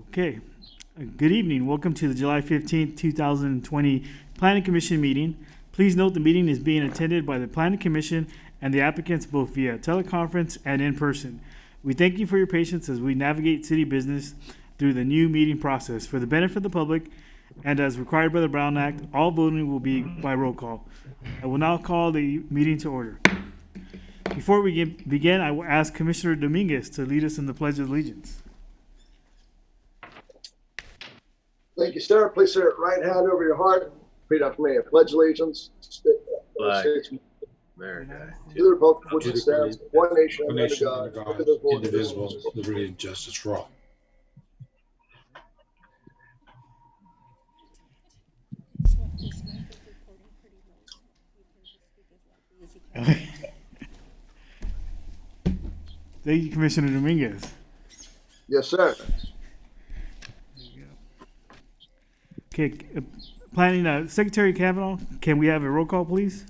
Okay. Good evening. Welcome to the July 15th, 2020 Planning Commission meeting. Please note the meeting is being attended by the Planning Commission and the applicants both via teleconference and in person. We thank you for your patience as we navigate city business through the new meeting process. For the benefit of the public and as required by the Brown Act, all voting will be by roll call. I will now call the meeting to order. Before we begin, I will ask Commissioner Dominguez to lead us in the Pledge of Allegiance. Thank you, sir. Please set your right hand over your heart. Repeat after me. I pledge allegiance to America. the republic for which it stands, one nation, One under nation, God, under God, indivisible, indivisible, liberty and justice for all. Thank you, Commissioner Dominguez. Yes, sir. Okay, planning, Secretary Kavanaugh, can we have a roll call, please?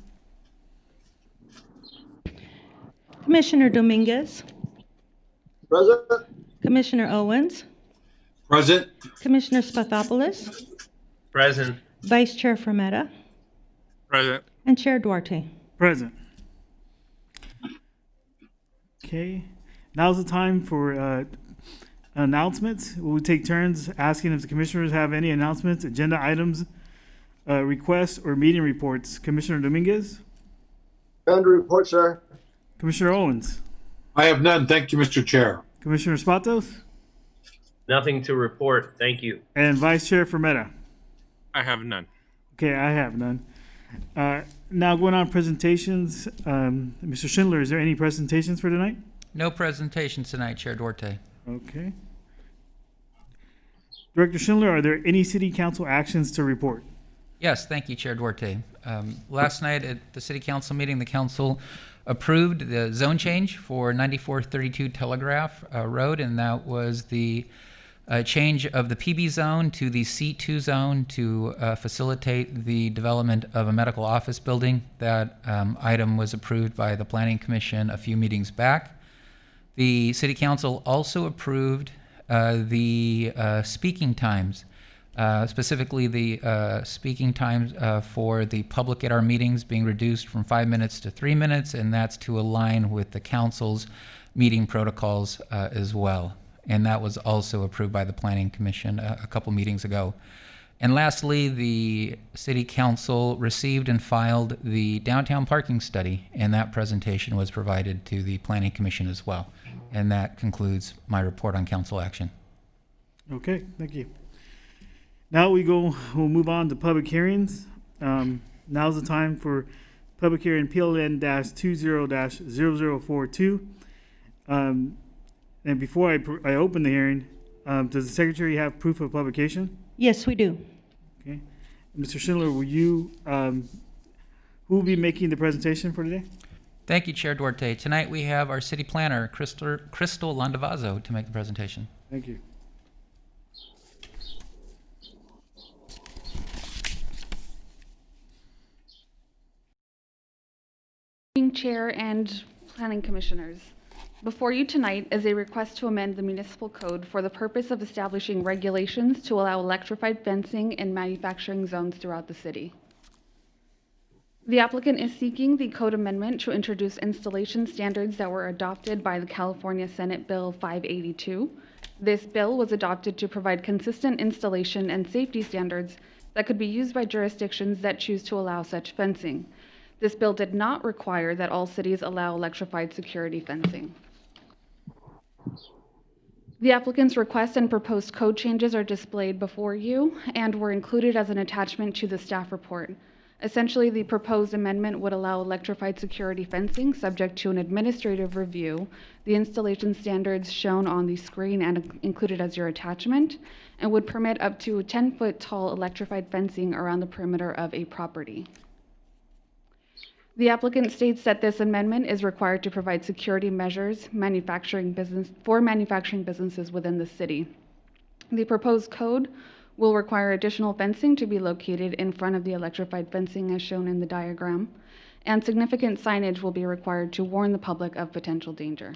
Commissioner Dominguez, Present. Commissioner Owens, Present. Commissioner Spathopoulos, Present. Vice Chair Fermetta, Present. and Chair Duarte. Present. Okay, now's the time for announcements. We'll take turns asking if the commissioners have any announcements, agenda items, requests, or meeting reports. Commissioner Dominguez? None to report, sir. Commissioner Owens? I have none. Thank you, Mr. Chair. Commissioner Spatos? Nothing to report. Thank you. And Vice Chair Fermetta? I have none. Okay, I have none. Now going on presentations, Mr. Schindler, is there any presentations for tonight? No presentation tonight, Chair Duarte. Okay. Director Schindler, are there any city council actions to report? Yes, thank you, Chair Duarte. Last night at the City Council meeting, the council approved the zone change for 9432 Telegraph Road, and that was the change of the PB zone to the C2 zone to facilitate the development of a medical office building. That item was approved by the Planning Commission a few meetings back. The City Council also approved the speaking times, specifically the speaking times for the public at our meetings being reduced from 5 minutes to 3 minutes, and that's to align with the council's meeting protocols as well. And that was also approved by the Planning Commission a couple meetings ago. And lastly, the City Council received and filed the downtown parking study, and that presentation was provided to the Planning Commission as well. And that concludes my report on council action. Okay, thank you. Now we'll move on to public hearings. Now's the time for public hearing PLN-20-0042. And before I open the hearing, does the secretary have proof of publication? Yes, we do. Okay. Mr. Schindler, will you, who will be making the presentation for today? Thank you, Chair Duarte. Tonight we have our city planner, Crystal Landavazo, to make the presentation. Thank you. Chair and Planning Commissioners. Before you tonight is a request to amend the municipal code for the purpose of establishing regulations to allow electrified fencing in manufacturing zones throughout the city. The applicant is seeking the code amendment to introduce installation standards that were adopted by the California Senate Bill 582. This bill was adopted to provide consistent installation and safety standards that could be used by jurisdictions that choose to allow such fencing. This bill did not require that all cities allow electrified security fencing. The applicant's request and proposed code changes are displayed before you and were included as an attachment to the staff report. Essentially, the proposed amendment would allow electrified security fencing subject to an administrative review, the installation standards shown on the screen and included as your attachment, and would permit up to 10-foot tall electrified fencing around the perimeter of a property. The applicant states that this amendment is required to provide security measures for manufacturing businesses within the city. The proposed code will require additional fencing to be located in front of the electrified fencing as shown in the diagram, and significant signage will be required to warn the public of potential danger.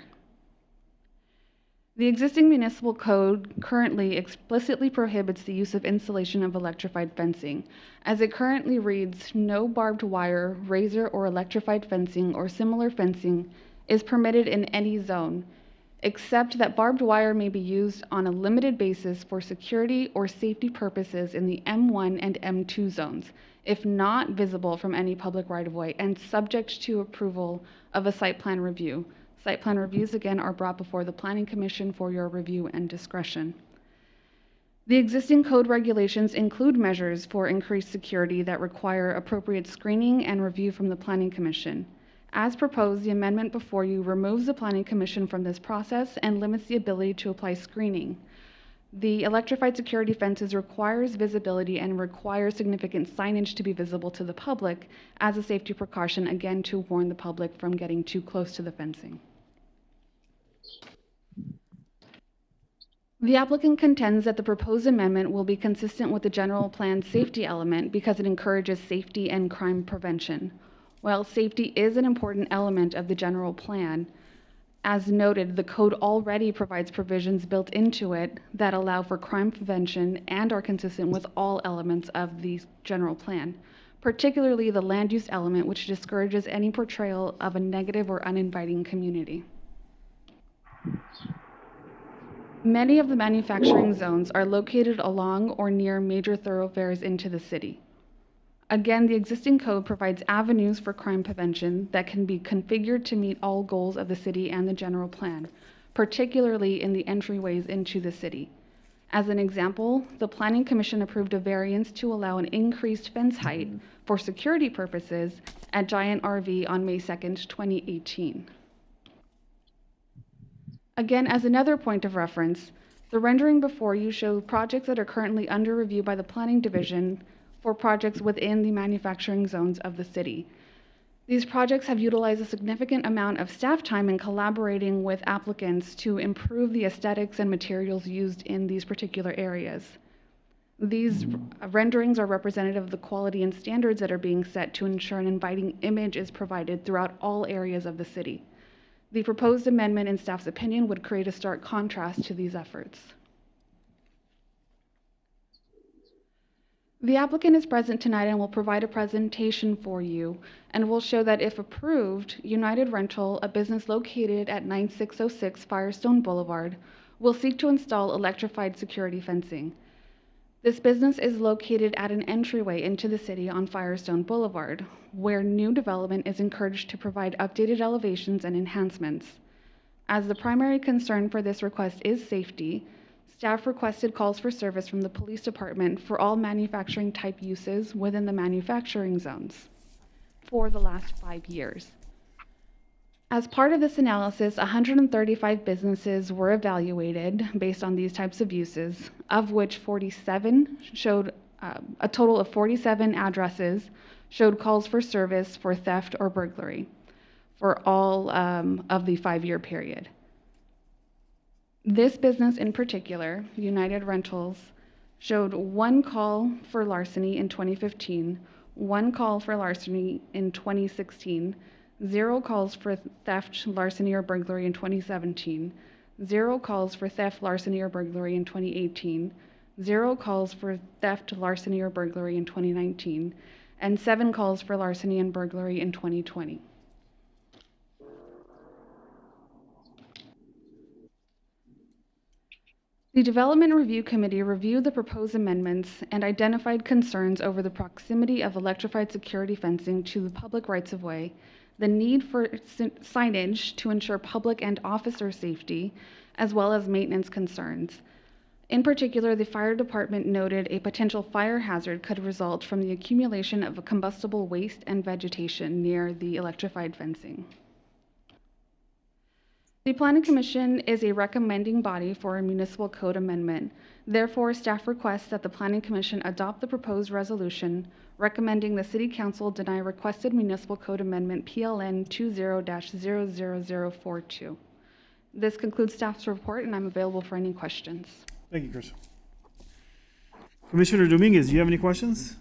The existing municipal code currently explicitly prohibits the use of installation of electrified fencing. As it currently reads, no barbed wire, razor, or electrified fencing or similar fencing is permitted in any zone, except that barbed wire may be used on a limited basis for security or safety purposes in the M1 and M2 zones, if not visible from any public right-of-way and subject to approval of a site plan review. Site plan reviews, again, are brought before the Planning Commission for your review and discretion. The existing code regulations include measures for increased security that require appropriate screening and review from the Planning Commission. As proposed, the amendment before you removes the Planning Commission from this process and limits the ability to apply screening. The electrified security fences requires visibility and requires significant signage to be visible to the public as a safety precaution, again, to warn the public from getting too close to the fencing. The applicant contends that the proposed amendment will be consistent with the general plan's safety element because it encourages safety and crime prevention. While safety is an important element of the general plan, as noted, the code already provides provisions built into it that allow for crime prevention and are consistent with all elements of the general plan, particularly the land use element, which discourages any portrayal of a negative or uninviting community. Many of the manufacturing zones are located along or near major thoroughfares into the city. Again, the existing code provides avenues for crime prevention that can be configured to meet all goals of the city and the general plan, particularly in the entryways into the city. As an example, the Planning Commission approved a variance to allow an increased fence height for security purposes at Giant RV on May 2nd, 2018. Again, as another point of reference, the rendering before you shows projects that are currently under review by the Planning Division for projects within the manufacturing zones of the city. These projects have utilized a significant amount of staff time in collaborating with applicants to improve the aesthetics and materials used in these particular areas. These renderings are representative of the quality and standards that are being set to ensure an inviting image is provided throughout all areas of the city. The proposed amendment, in staff's opinion, would create a stark contrast to these efforts. The applicant is present tonight and will provide a presentation for you and will show that if approved, United Rental, a business located at 9606 Firestone Boulevard, will seek to install electrified security fencing. This business is located at an entryway into the city on Firestone Boulevard, where new development is encouraged to provide updated elevations and enhancements. As the primary concern for this request is safety, staff requested calls for service from the police department for all manufacturing type uses within the manufacturing zones for the last 5 years. As part of this analysis, 135 businesses were evaluated based on these types of uses, of which 47 showed, a total of 47 addresses showed calls for service for theft or burglary for all of the 5-year period. This business in particular, United Rentals, showed 1 call for larceny in 2015, 1 call for larceny in 2016, 0 calls for theft, larceny, or burglary in 2017, 0 calls for theft, larceny, or burglary in 2018, 0 calls for theft, larceny, or burglary in 2019, and 7 calls for larceny and burglary in 2020. The Development Review Committee reviewed the proposed amendments and identified concerns over the proximity of electrified security fencing to the public rights-of-way, the need for signage to ensure public and officer safety, as well as maintenance concerns. In particular, the fire department noted a potential fire hazard could result from the accumulation of combustible waste and vegetation near the electrified fencing. The Planning Commission is a recommending body for a municipal code amendment. Therefore, staff requests that the Planning Commission adopt the proposed resolution recommending the City Council deny requested municipal code amendment PLN 20-00042. This concludes staff's report, and I'm available for any questions. Thank you, Chris. Commissioner Dominguez, do you have any questions?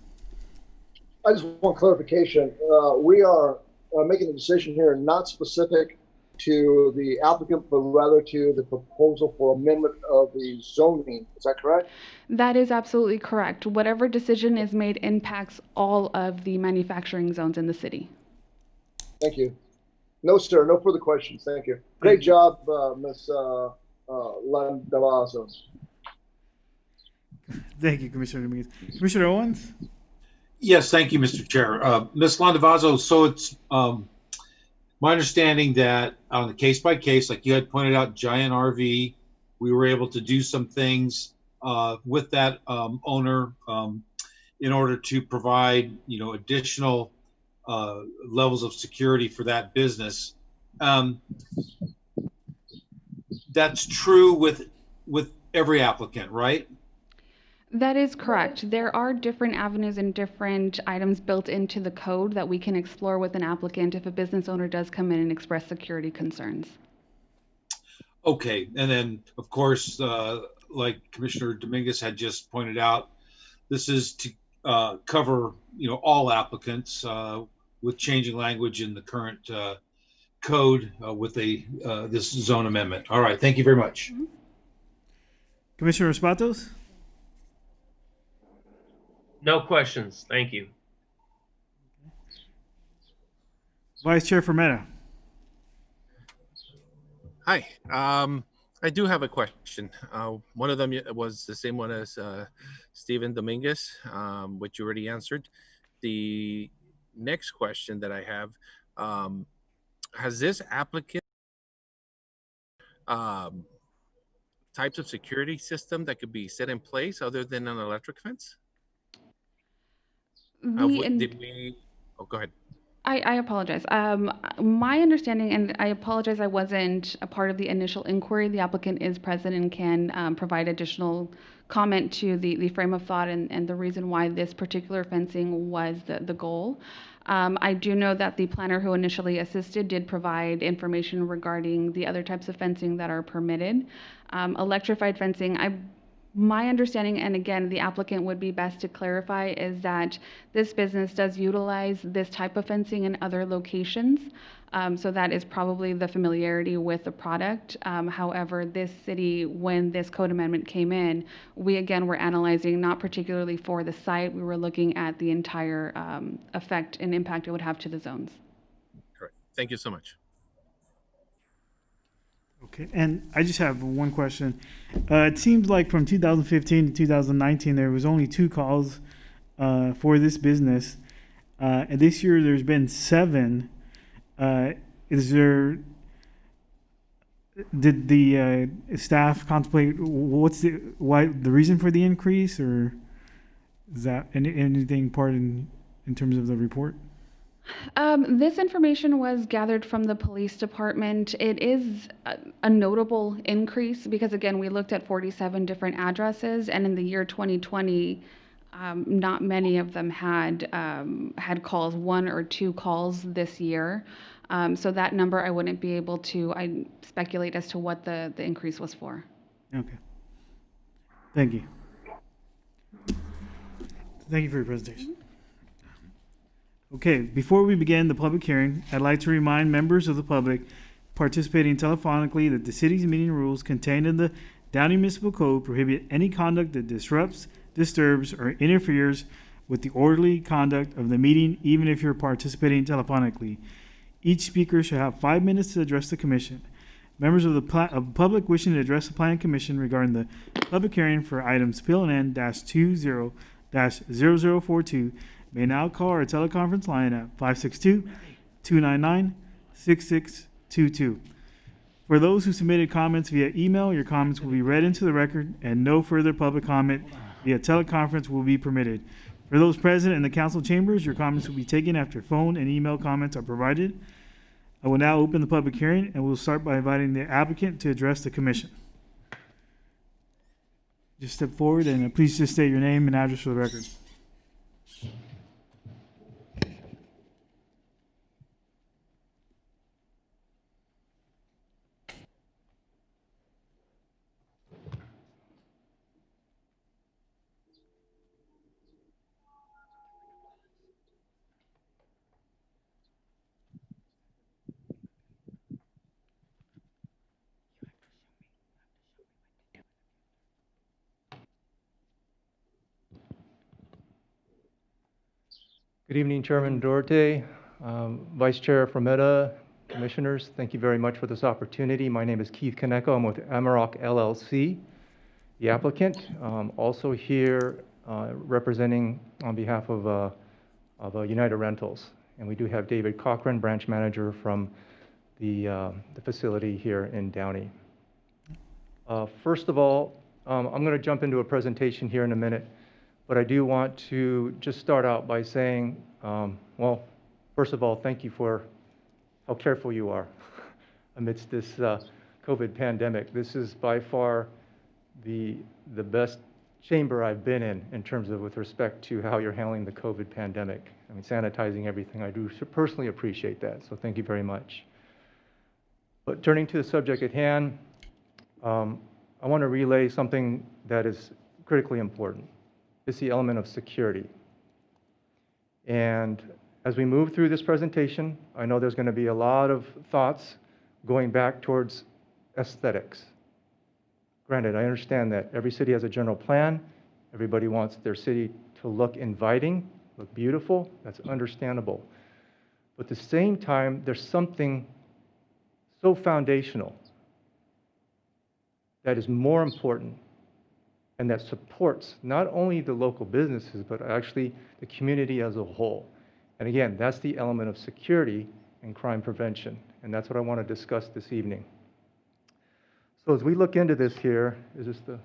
I just want clarification. We are making a decision here not specific to the applicant, but rather to the proposal for amendment of the zoning. Is that correct? That is absolutely correct. Whatever decision is made impacts all of the manufacturing zones in the city. Thank you. No, sir. No further questions. Thank you. Great job, Ms. Landavazo. Thank you, Commissioner Dominguez. Commissioner Owens? Yes, thank you, Mr. Chair. Ms. Landavazo, so it's my understanding that on the case by case, like you had pointed out, Giant RV, we were able to do some things with that owner in order to provide, additional levels of security for that business. That's true with every applicant, right? That is correct. There are different avenues and different items built into the code that we can explore with an applicant if a business owner does come in and express security concerns. Okay, and then of course, like Commissioner Dominguez had just pointed out, this is to cover all applicants with changing language in the current code with this zone amendment. All right, thank you very much. Commissioner Espatos? No questions. Thank you. Vice Chair Fermetta? Hi. I do have a question. One of them was the same one as Stephen Dominguez, which you already answered. The next question that I have, has this applicant types of security system that could be set in place other than an electric fence? Did we? Oh, go ahead. I apologize. My understanding, and I apologize, I wasn't a part of the initial inquiry. The applicant is present and can provide additional comment to the frame of thought and the reason why this particular fencing was the goal. I do know that the planner who initially assisted did provide information regarding the other types of fencing that are permitted. Electrified fencing, my understanding, and again, the applicant would be best to clarify, is that this business does utilize this type of fencing in other locations. So that is probably the familiarity with the product. However, this city, when this code amendment came in, we again were analyzing not particularly for the site, we were looking at the entire effect and impact it would have to the zones. Correct. Thank you so much. Okay, and I just have one question. It seems like from 2015 to 2019, there was only 2 calls for this business. And this year there's been 7. Did the staff contemplate what's the reason for the increase, or is that anything part in terms of the report? This information was gathered from the police department. It is a notable increase because, again, we looked at 47 different addresses, and in the year 2020, not many of them had calls, 1 or 2 calls this year. So that number, I wouldn't be able to speculate as to what the increase was for. Okay. Thank you. Thank you for your presentation. Okay, before we begin the public hearing, I'd like to remind members of the public participating telephonically that the city's meeting rules contained in the Downey Municipal Code prohibit any conduct that disrupts, disturbs, or interferes with the orderly conduct of the meeting, even if you're participating telephonically. Each speaker shall have 5 minutes to address the commission. Members of the public wishing to address the planning commission regarding the public hearing for items PLN-20-0042 may now call our teleconference line at 562-299-6622. For those who submitted comments via email, your comments will be read into the record and no further public comment via teleconference will be permitted. For those present in the council chambers, your comments will be taken after phone and email comments are provided. I will now open the public hearing and we'll start by inviting the applicant to address the commission. Just step forward and please just state your name and address for the record. Good evening, Chairman Duarte, Vice Chair Frometa, Commissioners. Thank you very much for this opportunity. My name is Keith Kaneko. I'm with Amarok LLC, the applicant. Also here representing on behalf of United Rentals. And we do have David Cochrane, branch manager from the facility here in Downey. First of all, I'm going to jump into a presentation here in a minute. But I do want to just start out by saying, well, first of all, thank you for how careful you are amidst this COVID pandemic. This is by far the best chamber I've been in terms of with respect to how you're handling the COVID pandemic. I mean, sanitizing everything. I do personally appreciate that, so thank you very much. But turning to the subject at hand, I want to relay something that is critically important. It's the element of security. And as we move through this presentation, I know there's going to be a lot of thoughts going back towards aesthetics. Granted, I understand that every city has a general plan. Everybody wants their city to look inviting, look beautiful. That's understandable. But at the same time, there's something so foundational that is more important and that supports not only the local businesses, but actually the community as a whole. And again, that's the element of security and crime prevention. And that's what I want to discuss this evening. So as we look into this here, is this the...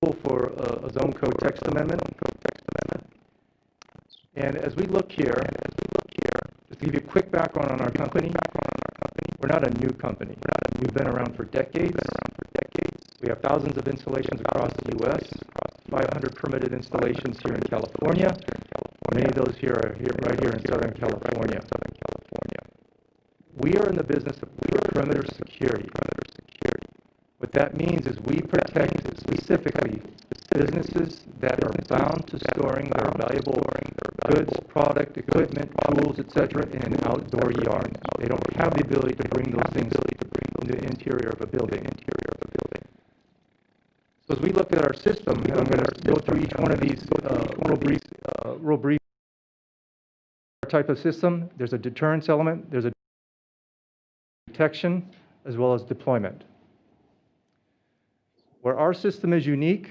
Okay. For a zone code text amendment. And as we look here, just to give you a quick background on our company, we're not a new company. We've been around for decades. We have thousands of installations across the U.S., 500 permitted installations here in California. Many of those here are right here in Southern California. We are in the business of perimeter security. What that means is we protect specifically businesses that are bound to storing their valuable goods, product, equipment, tools, etc. in an outdoor yard. They don't have the ability to bring those things into the interior of a building. So as we look at our system, and I'm going to go through each one of these real brief type of system. There's a deterrence element, there's a detection, as well as deployment. Where our system is unique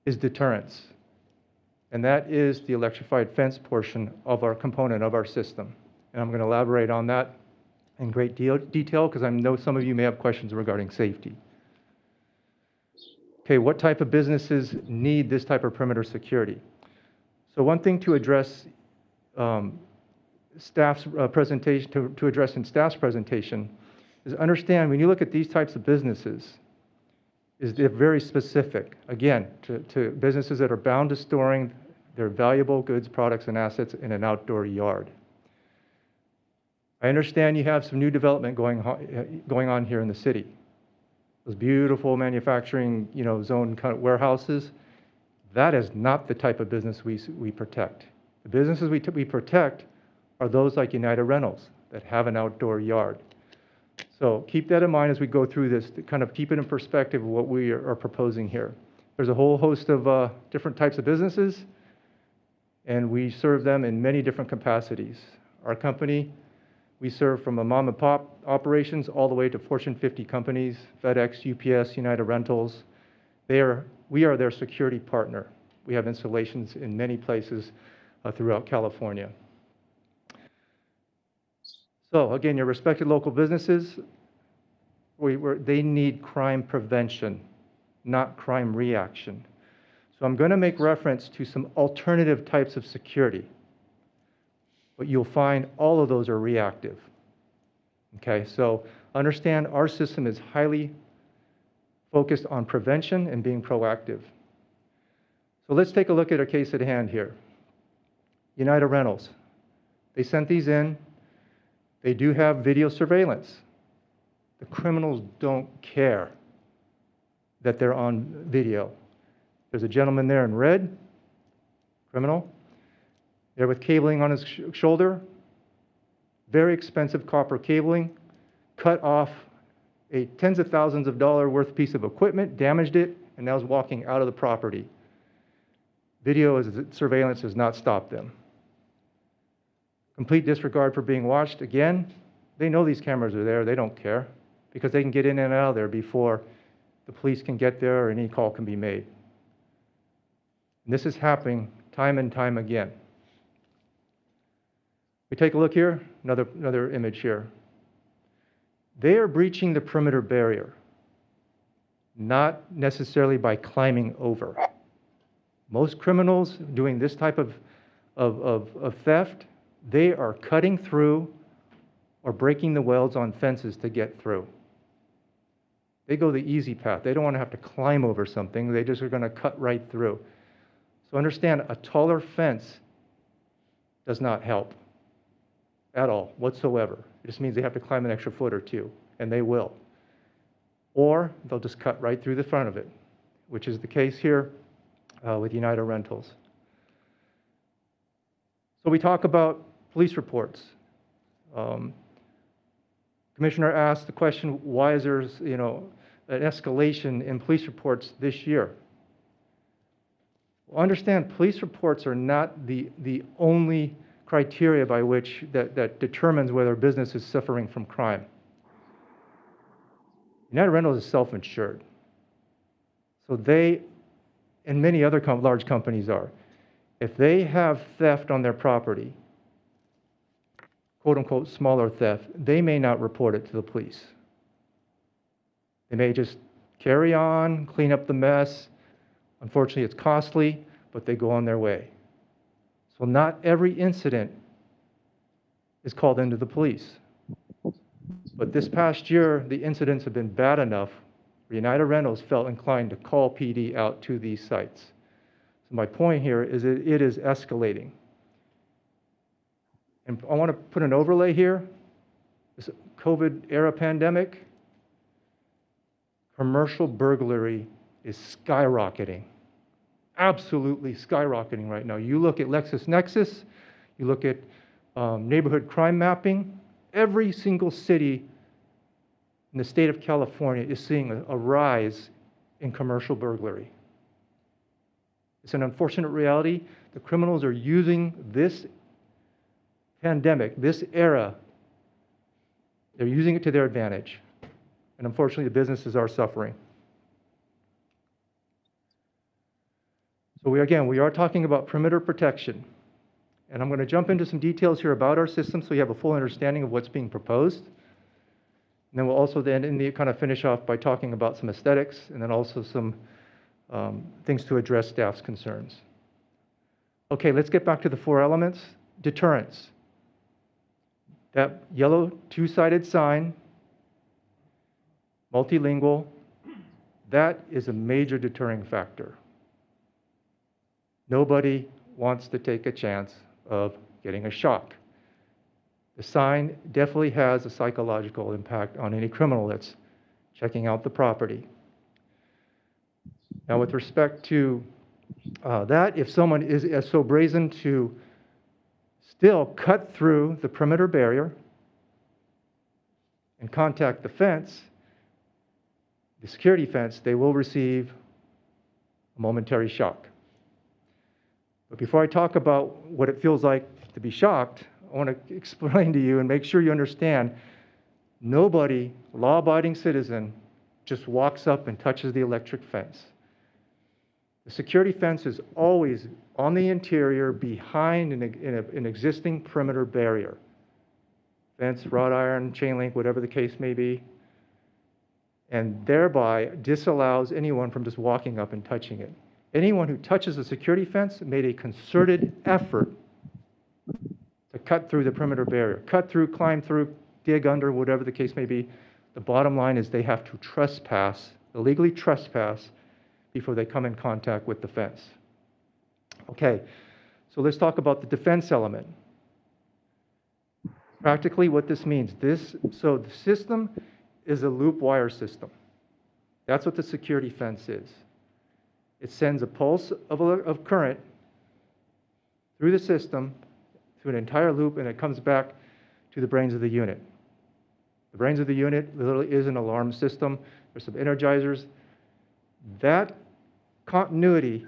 is deterrence. And that is the electrified fence portion of our component of our system. And I'm going to elaborate on that in great detail because I know some of you may have questions regarding safety. Okay, what type of businesses need this type of perimeter security? So one thing to address staff's presentation, to address in staff's presentation is understand when you look at these types of businesses, is they're very specific, again, to businesses that are bound to storing their valuable goods, products, and assets in an outdoor yard. I understand you have some new development going on here in the city. Those beautiful manufacturing, zone kind of warehouses, that is not the type of business we protect. The businesses we protect are those like United Rentals that have an outdoor yard. So keep that in mind as we go through this, to kind of keep it in perspective of what we are proposing here. There's a whole host of different types of businesses, and we serve them in many different capacities. Our company, we serve from a mom and pop operations all the way to Fortune 50 companies, FedEx, UPS, United Rentals. We are their security partner. We have installations in many places throughout California. So again, your respected local businesses, they need crime prevention, not crime reaction. So I'm going to make reference to some alternative types of security, but you'll find all of those are reactive. Okay, so understand our system is highly focused on prevention and being proactive. So let's take a look at a case at hand here. United Rentals. They sent these in. They do have video surveillance. The criminals don't care that they're on video. There's a gentleman there in red, criminal, there with cabling on his shoulder, very expensive copper cabling, cut off a tens of thousands of dollars worth piece of equipment, damaged it, and now is walking out of the property. Video surveillance has not stopped them. Complete disregard for being watched. Again, they know these cameras are there. They don't care because they can get in and out of there before the police can get there or any call can be made. And this is happening time and time again. We take a look here, another image here. They are breaching the perimeter barrier, not necessarily by climbing over. Most criminals doing this type of theft, they are cutting through or breaking the welds on fences to get through. They go the easy path. They don't want to have to climb over something. They just are going to cut right through. So understand, a taller fence does not help at all, whatsoever. It just means they have to climb an extra foot or two, and they will. Or they'll just cut right through the front of it, which is the case here with United Rentals. So we talk about police reports. Commissioner asked the question, why is there, an escalation in police reports this year? Well, understand, police reports are not the only criteria by which that determines whether a business is suffering from crime. United Rentals is self-insured. So they, and many other large companies are, if they have theft on their property, quote unquote smaller theft, they may not report it to the police. They may just carry on, clean up the mess. Unfortunately, it's costly, but they go on their way. So not every incident is called into the police. But this past year, the incidents have been bad enough where United Rentals felt inclined to call PD out to these sites. So my point here is that it is escalating. And I want to put an overlay here. This COVID-era pandemic, commercial burglary is skyrocketing. Absolutely skyrocketing right now. You look at LexisNexis, you look at neighborhood crime mapping, every single city in the state of California is seeing a rise in commercial burglary. It's an unfortunate reality. The criminals are using this pandemic, this era, they're using it to their advantage. And unfortunately, the businesses are suffering. So we are talking about perimeter protection. And I'm going to jump into some details here about our system so you have a full understanding of what's being proposed. And then we'll also kind of finish off by talking about some aesthetics and then also some things to address staff's concerns. Okay, let's get back to the four elements. Deterrence. That yellow two-sided sign, multilingual, that is a major deterring factor. Nobody wants to take a chance of getting a shock. The sign definitely has a psychological impact on any criminal that's checking out the property. Now, with respect to that, if someone is so brazen to still cut through the perimeter barrier and contact the fence, the security fence, they will receive a momentary shock. But before I talk about what it feels like to be shocked, I want to explain to you and make sure you understand, nobody, law-abiding citizen, just walks up and touches the electric fence. The security fence is always on the interior behind an existing perimeter barrier. Fence, wrought iron, chain link, whatever the case may be, and thereby disallows anyone from just walking up and touching it. Anyone who touches the security fence made a concerted effort to cut through the perimeter barrier. Cut through, climb through, dig under, whatever the case may be. The bottom line is they have to trespass, illegally trespass, before they come in contact with the fence. Okay, so let's talk about the defense element. Practically what this means, so the system is a loop wire system. That's what the security fence is. It sends a pulse of current through the system, through an entire loop, and it comes back to the brains of the unit. The brains of the unit literally is an alarm system. There's some energizers. That continuity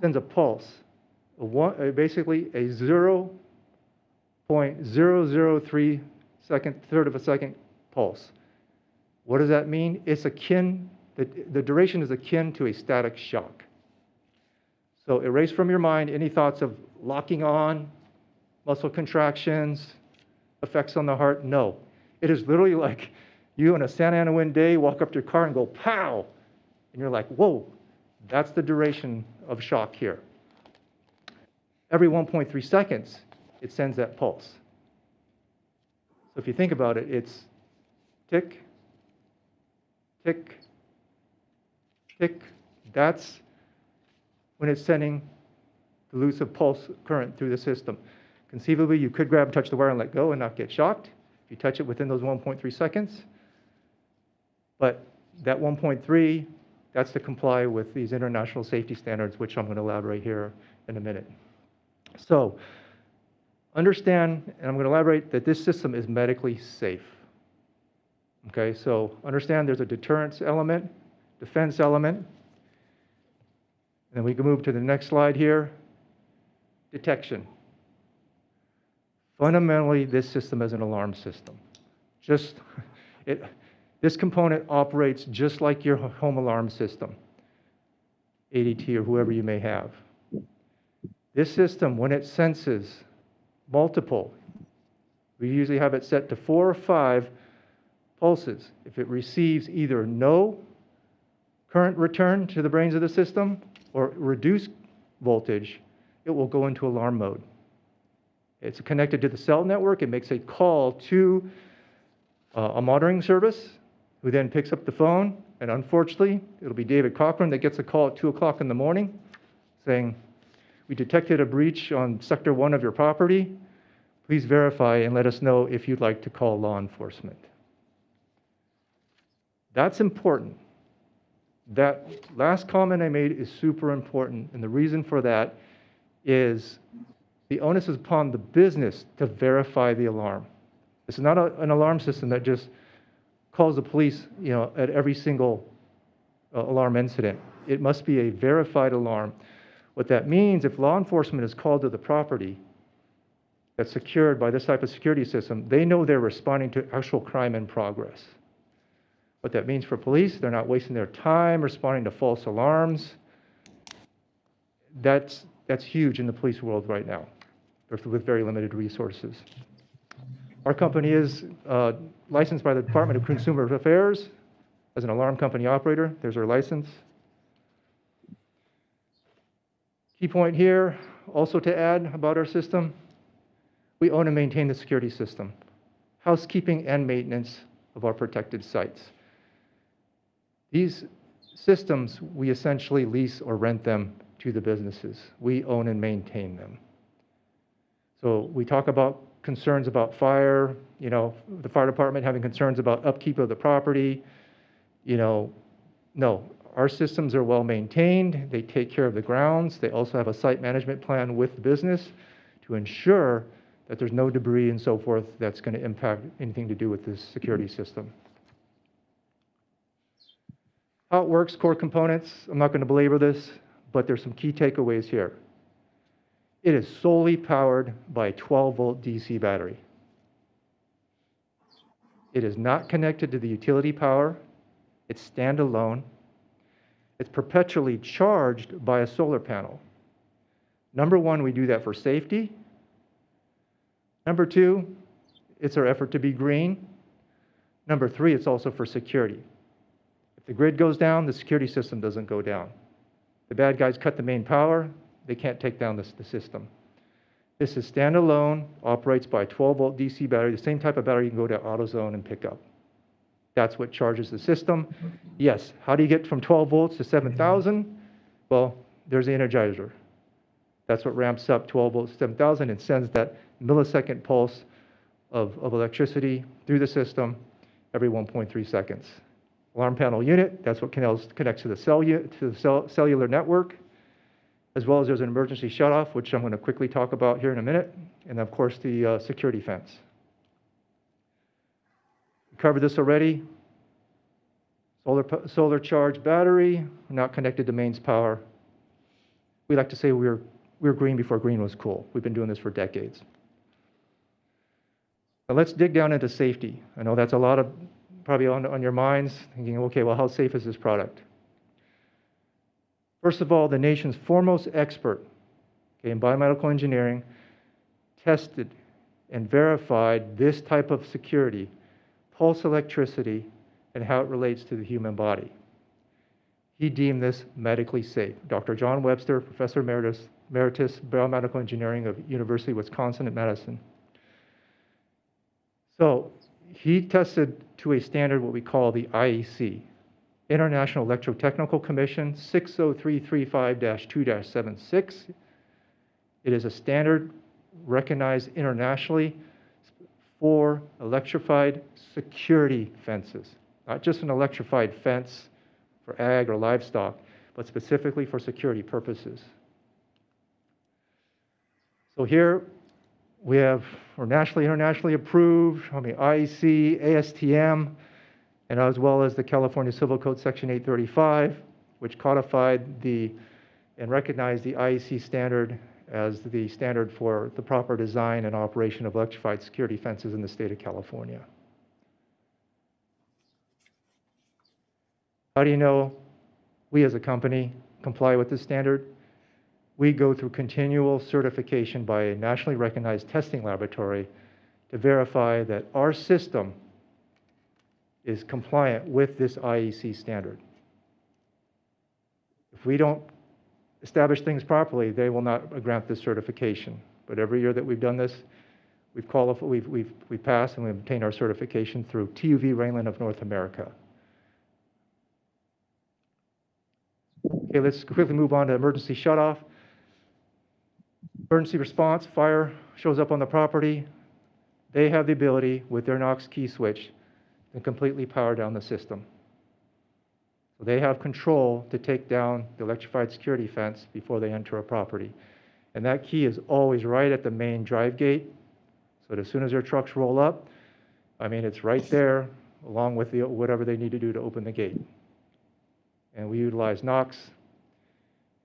sends a pulse, basically a 0.003 third of a second pulse. What does that mean? It's akin, the duration is akin to a static shock. So erase from your mind any thoughts of locking on, muscle contractions, effects on the heart. No. It is literally like you on a Santa Ana wind day walk up to your car and go, pow! And you're like, whoa, that's the duration of shock here. Every 1.3 seconds, it sends that pulse. So if you think about it, it's tick, tick, tick. That's when it's sending the elusive pulse current through the system. Conceivably, you could grab, touch the wire and let go and not get shocked if you touch it within those 1.3 seconds. But that 1.3, that's to comply with these international safety standards, which I'm going to elaborate here in a minute. So understand, and I'm going to elaborate, that this system is medically safe. Okay, so understand there's a deterrence element, defense element. And then we can move to the next slide here. Detection. Fundamentally, this system is an alarm system. This component operates just like your home alarm system, ADT or whoever you may have. This system, when it senses multiple, we usually have it set to 4 or 5 pulses. If it receives either no current return to the brains of the system or reduced voltage, it will go into alarm mode. It's connected to the cell network. It makes a call to a monitoring service, who then picks up the phone, and unfortunately, it'll be David Cochrane that gets a call at 2 o'clock in the morning saying, we detected a breach on Sector 1 of your property. Please verify and let us know if you'd like to call law enforcement. That's important. That last comment I made is super important, and the reason for that is the onus is upon the business to verify the alarm. This is not an alarm system that just calls the police, at every single alarm incident. It must be a verified alarm. What that means, if law enforcement is called to the property that's secured by this type of security system, they know they're responding to actual crime in progress. What that means for police, they're not wasting their time responding to false alarms. That's huge in the police world right now, with very limited resources. Our company is licensed by the Department of Consumer Affairs as an alarm company operator. There's our license. Key point here, also to add about our system, we own and maintain the security system, housekeeping and maintenance of our protected sites. These systems, we essentially lease or rent them to the businesses. We own and maintain them. So we talk about concerns about fire, the fire department having concerns about upkeep of the property. No, our systems are well maintained. They take care of the grounds. They also have a site management plan with the business to ensure that there's no debris and so forth that's going to impact anything to do with this security system. How it works, core components, I'm not going to belabor this, but there's some key takeaways here. It is solely powered by a 12-volt DC battery. It is not connected to the utility power. It's standalone. It's perpetually charged by a solar panel. Number one, we do that for safety. Number two, it's our effort to be green. Number three, it's also for security. If the grid goes down, the security system doesn't go down. The bad guys cut the main power, they can't take down the system. This is standalone, operates by a 12-volt DC battery, the same type of battery you can go to AutoZone and pick up. That's what charges the system. Yes, how do you get from 12 volts to 7,000? Well, there's the energizer. That's what ramps up 12 volts to 7,000 and sends that millisecond pulse of electricity through the system every 1.3 seconds. Alarm panel unit, that's what connects to the cellular network, as well as there's an emergency shutoff, which I'm going to quickly talk about here in a minute, and of course the security fence. covered this already. Solar charged battery, not connected to mains power. We like to say we were green before green was cool. We've been doing this for decades. Now let's dig down into safety. I know that's a lot of probably on your minds, thinking, okay, well, how safe is this product? First of all, the nation's foremost expert in biomedical engineering tested and verified this type of security, pulse electricity, and how it relates to the human body. He deemed this medically safe. Dr. John Webster, Professor Emeritus, Biomedical Engineering of University of Wisconsin at Madison. So he tested to a standard, what we call the IEC, International Electrotechnical Commission 60335-2-76. It is a standard recognized internationally for electrified security fences, not just an electrified fence for ag or livestock, but specifically for security purposes. So here we're nationally, internationally approved, IEC, ASTM, and as well as the California Civil Code Section 835, which codified and recognized the IEC standard as the standard for the proper design and operation of electrified security fences in the state of California. How do you know we as a company comply with this standard? We go through continual certification by a nationally recognized testing laboratory to verify that our system is compliant with this IEC standard. If we don't establish things properly, they will not grant this certification. But every year that we've done this, we've passed and we've obtained our certification through TUV Rainland of North America. Okay, let's quickly move on to emergency shutoff. Emergency response, fire shows up on the property. They have the ability with their Knox key switch to completely power down the system. So they have control to take down the electrified security fence before they enter a property. And that key is always right at the main drive gate. So that as soon as their trucks roll up, it's right there along with whatever they need to do to open the gate. And we utilize Knox,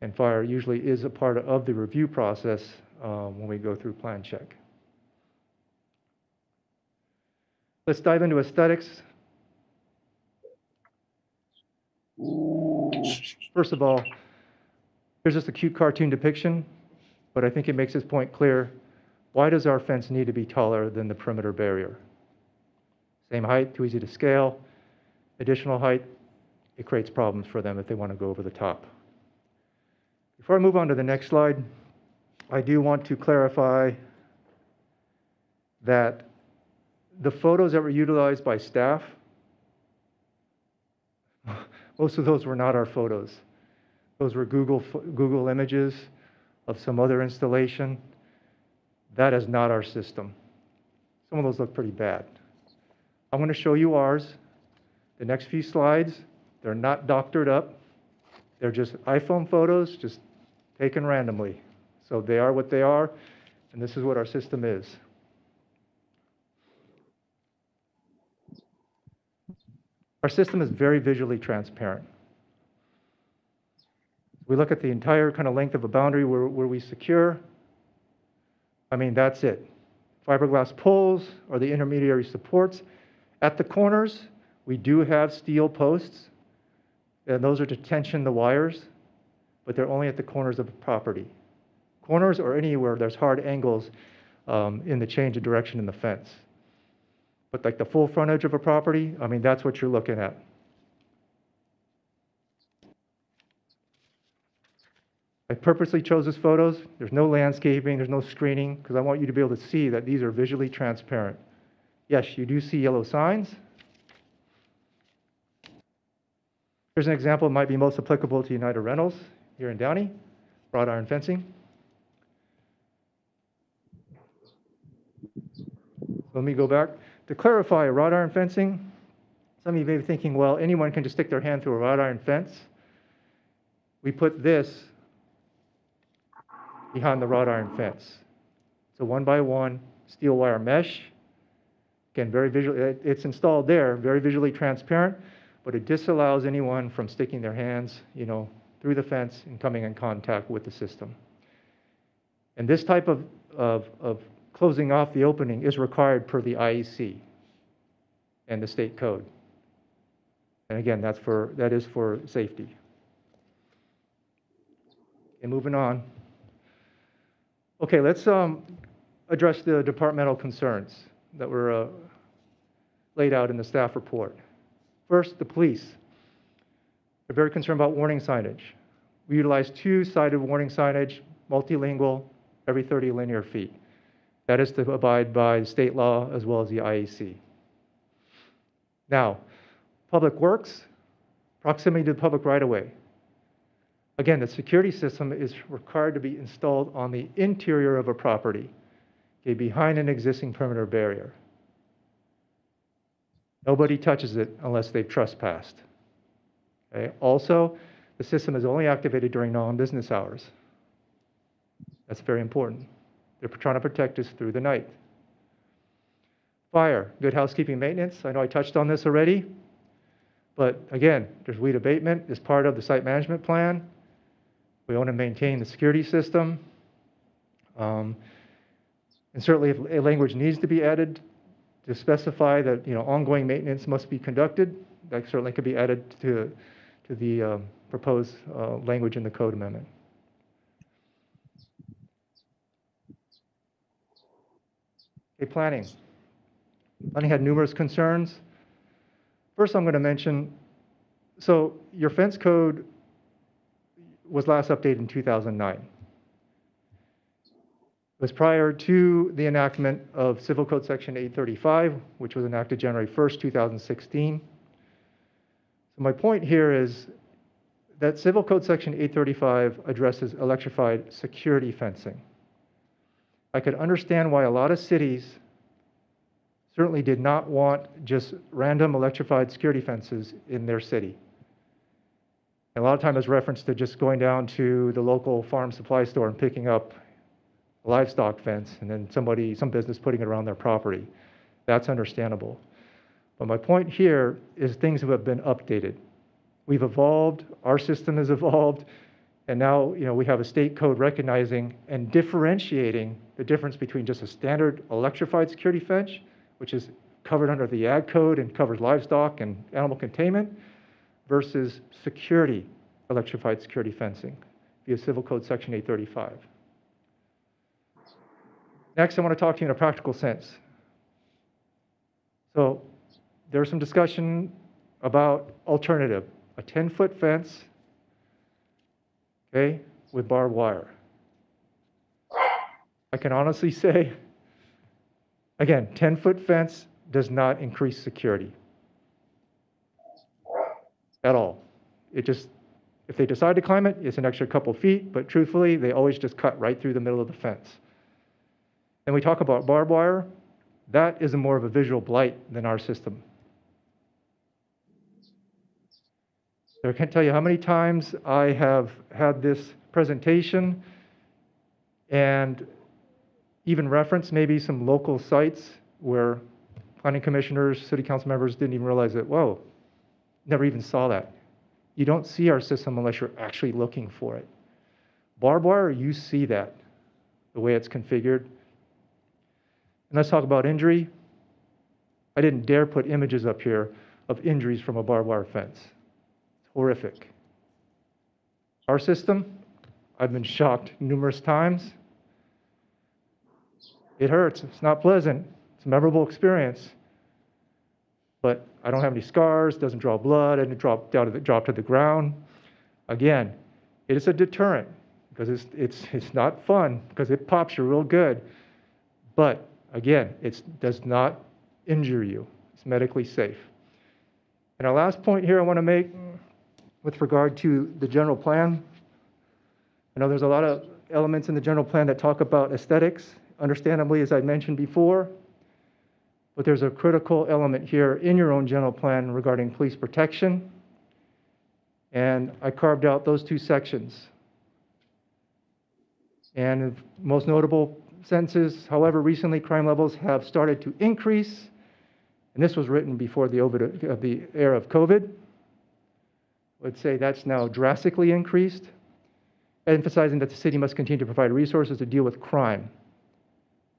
and fire usually is a part of the review process when we go through plan check. Let's dive into aesthetics. First of all, here's just a cute cartoon depiction, but I think it makes this point clear. Why does our fence need to be taller than the perimeter barrier? Same height, too easy to scale. Additional height, it creates problems for them if they want to go over the top. Before I move on to the next slide, I do want to clarify that the photos that were utilized by staff, most of those were not our photos. Those were Google images of some other installation. That is not our system. Some of those look pretty bad. I'm going to show you ours. The next few slides, they're not doctored up. They're just iPhone photos, just taken randomly. So they are what they are, and this is what our system is. Our system is very visually transparent. We look at the entire kind of length of a boundary where we secure. That's it. Fiberglass poles or the intermediary supports. At the corners, we do have steel posts, and those are to tension the wires, but they're only at the corners of the property. Corners or anywhere there's hard angles in the change of direction in the fence. But like the full frontage of a property, that's what you're looking at. I purposely chose these photos. There's no landscaping, there's no screening, because I want you to be able to see that these are visually transparent. Yes, you do see yellow signs. Here's an example that might be most applicable to United Rentals here in Downey, wrought iron fencing. Let me go back. To clarify, wrought iron fencing, some of you may be thinking, well, anyone can just stick their hand through a wrought iron fence. We put this behind the wrought iron fence. It's a 1x1 steel wire mesh. Again, very visually, it's installed there, very visually transparent, but it disallows anyone from sticking their hands, through the fence and coming in contact with the system. And this type of closing off the opening is required per the IEC and the state code. And again, that is for safety. And moving on. Okay, let's address the departmental concerns that were laid out in the staff report. First, the police. They're very concerned about warning signage. We utilize two-sided warning signage, multilingual, every 30 linear feet. That is to abide by state law as well as the IEC. Now, public works, proximity to the public right-of-way. Again, the security system is required to be installed on the interior of a property, okay, behind an existing perimeter barrier. Nobody touches it unless they've trespassed. Okay? Also, the system is only activated during non-business hours. That's very important. They're trying to protect us through the night. Fire, good housekeeping maintenance. I know I touched on this already, but again, there's weed abatement as part of the site management plan. We own and maintain the security system. And certainly if a language needs to be added to specify that ongoing maintenance must be conducted, that certainly could be added to the proposed language in the code amendment. Okay, planning. Planning had numerous concerns. First, I'm going to mention, so your fence code was last updated in 2009. It was prior to the enactment of Civil Code Section 835, which was enacted January 1st, 2016. So my point here is that Civil Code Section 835 addresses electrified security fencing. I could understand why a lot of cities certainly did not want just random electrified security fences in their city. And a lot of time is referenced to just going down to the local farm supply store and picking up a livestock fence and then some business putting it around their property. That's understandable. But my point here is things have been updated. We've evolved, our system has evolved, and now we have a state code recognizing and differentiating the difference between just a standard electrified security fence, which is covered under the Ag Code and covers livestock and animal containment, versus security electrified security fencing via Civil Code Section 835. Next, I want to talk to you in a practical sense. So there's some discussion about alternative, a 10-foot fence, okay, with barbed wire. I can honestly say, again, 10-foot fence does not increase security at all. It just, if they decide to climb it, it's an extra couple feet, but truthfully, they always just cut right through the middle of the fence. And we talk about barbed wire, that is more of a visual blight than our system. So I can't tell you how many times I have had this presentation and even reference maybe some local sites where planning commissioners, city council members didn't even realize that, whoa, never even saw that. You don't see our system unless you're actually looking for it. Barbed wire, you see that, the way it's configured. And let's talk about injury. I didn't dare put images up here of injuries from a barbed wire fence. It's horrific. Our system, I've been shocked numerous times. It hurts, it's not pleasant, it's a memorable experience. But I don't have any scars, doesn't draw blood, and it drop to the ground. Again, it is a deterrent because it's not fun because it pops you real good. But again, it does not injure you. It's medically safe. And our last point here I want to make with regard to the general plan. I know there's a lot of elements in the general plan that talk about aesthetics, understandably, as I mentioned before. But there's a critical element here in your own general plan regarding police protection. And I carved out those two sections. And the most notable senses, however, recently crime levels have started to increase. And this was written before the era of COVID. I would say that's now drastically increased, emphasizing that the city must continue to provide resources to deal with crime.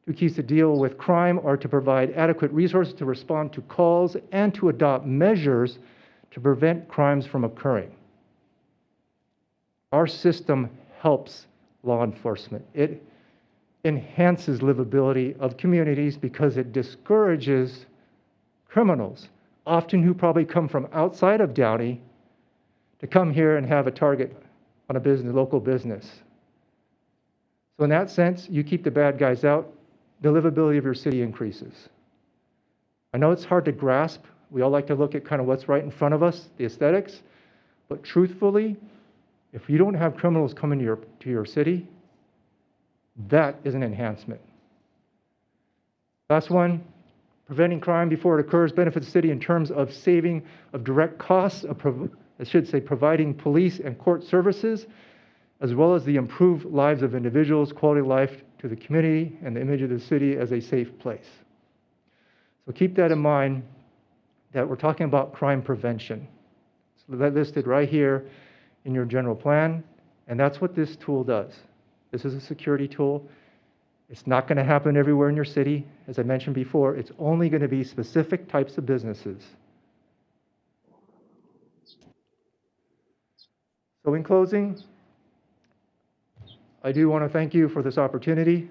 Two keys to deal with crime are to provide adequate resources to respond to calls and to adopt measures to prevent crimes from occurring. Our system helps law enforcement. It enhances livability of communities because it discourages criminals, often who probably come from outside of Downey, to come here and have a target on a business, local business. So in that sense, you keep the bad guys out, the livability of your city increases. I know it's hard to grasp. We all like to look at kind of what's right in front of us, the aesthetics, but truthfully, if you don't have criminals coming to your city, that is an enhancement. Last one, preventing crime before it occurs benefits the city in terms of saving of direct costs of providing police and court services, as well as the improved lives of individuals, quality of life to the community, and the image of the city as a safe place. So keep that in mind, that we're talking about crime prevention. So that's listed right here in your general plan, and that's what this tool does. This is a security tool. It's not going to happen everywhere in your city. As I mentioned before, it's only going to be specific types of businesses. So in closing, I do want to thank you for this opportunity.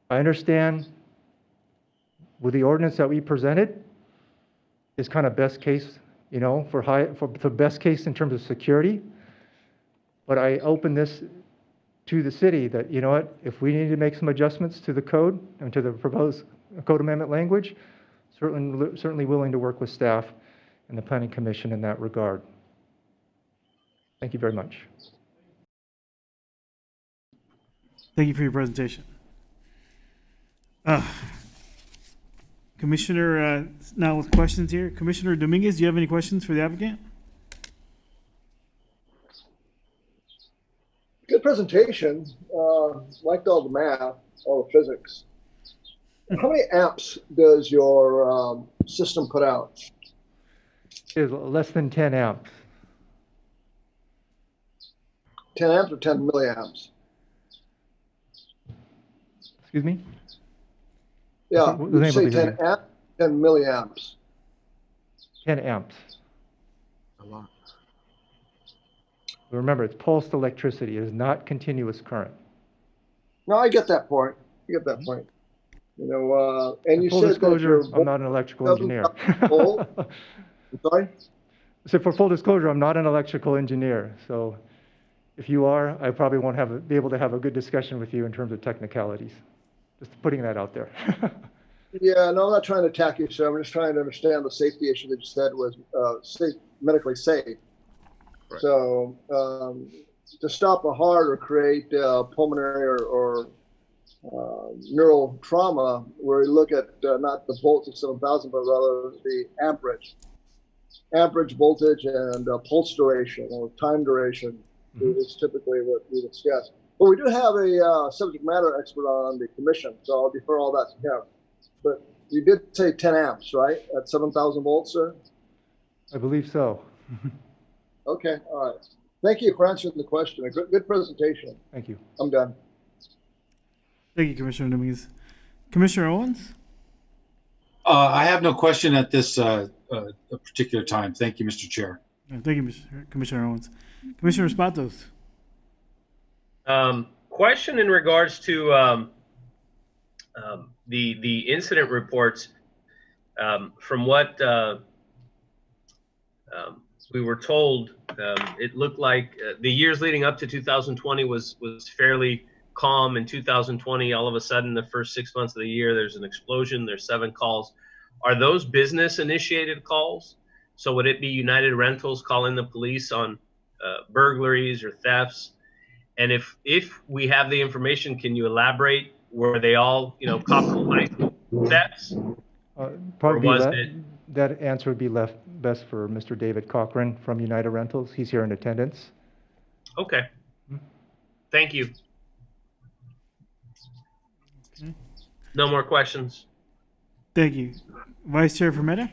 I understand with the ordinance that we presented is kind of best case, for the best case in terms of security. But I open this to the city that, you know what, if we need to make some adjustments to the code and to the proposed code amendment language, certainly willing to work with staff and the Planning Commission in that regard. Thank you very much. Thank you for your presentation. Commissioner, now with questions here. Commissioner Dominguez, do you have any questions for the applicant? Good presentation. Liked all the math, all the physics. How many amps does your system put out? It is less than 10 amps. 10 amps or 10 milliamps? Excuse me? Yeah, Was you able say to hear 10 amps, 10 milliamps. 10 amps. A lot. Remember, it's pulsed electricity. It is not continuous current. No, I get that point. I get that point. And you Full said disclosure, that I'm not an electrical engineer. I'm sorry? So for full disclosure, I'm not an electrical engineer. So if you are, I probably won't be able to have a good discussion with you in terms of technicalities. Just putting that out there. Yeah, no, I'm not trying to attack you, sir. I'm just trying to understand the safety issue that you said was medically safe. Right. So to stop a heart or create pulmonary or neural trauma, where we look at not the volts of 7,000, but rather the amperage voltage and pulse duration or time duration is typically what we discuss. But we do have a subject matter expert on the commission, so I'll defer all that to him. But you did say 10 amps, right? At 7,000 volts, sir? I believe so. Okay, all right. Thank you for answering the question. A good presentation. Thank you. I'm done. Thank you, Commissioner Dominguez. Commissioner Owens? I have no question at this particular time. Thank you, Mr. Chair. Thank you, Commissioner Owens. Commissioner Spatos? Question in regards to the incident reports. From what we were told, it looked like the years leading up to 2020 was fairly calm. In 2020, all of a sudden, the first 6 months of the year, there's an explosion. There's 7 calls. Are those business-initiated calls? So would it be United Rentals calling the police on burglaries or thefts? And if we have the information, can you elaborate? Were they all, compromised thefts? Probably that answer would be left best for Mr. David Cochrane from United Rentals. He's here in attendance. Okay. Thank you. Okay. No more questions. Thank you. Vice Chair Fermetta?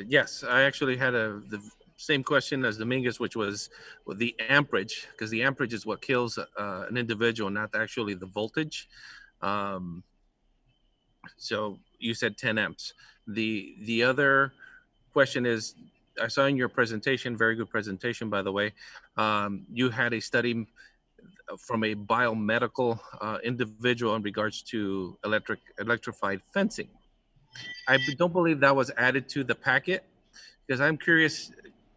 Yes, I actually had the same question as Dominguez, which was with the amperage, because the amperage is what kills an individual, not actually the voltage. Um, so you said 10 amps. The other question is, I saw in your presentation, very good presentation, by the way, you had a study from a biomedical individual in regards to electrified fencing. I don't believe that was added to the packet, because I'm curious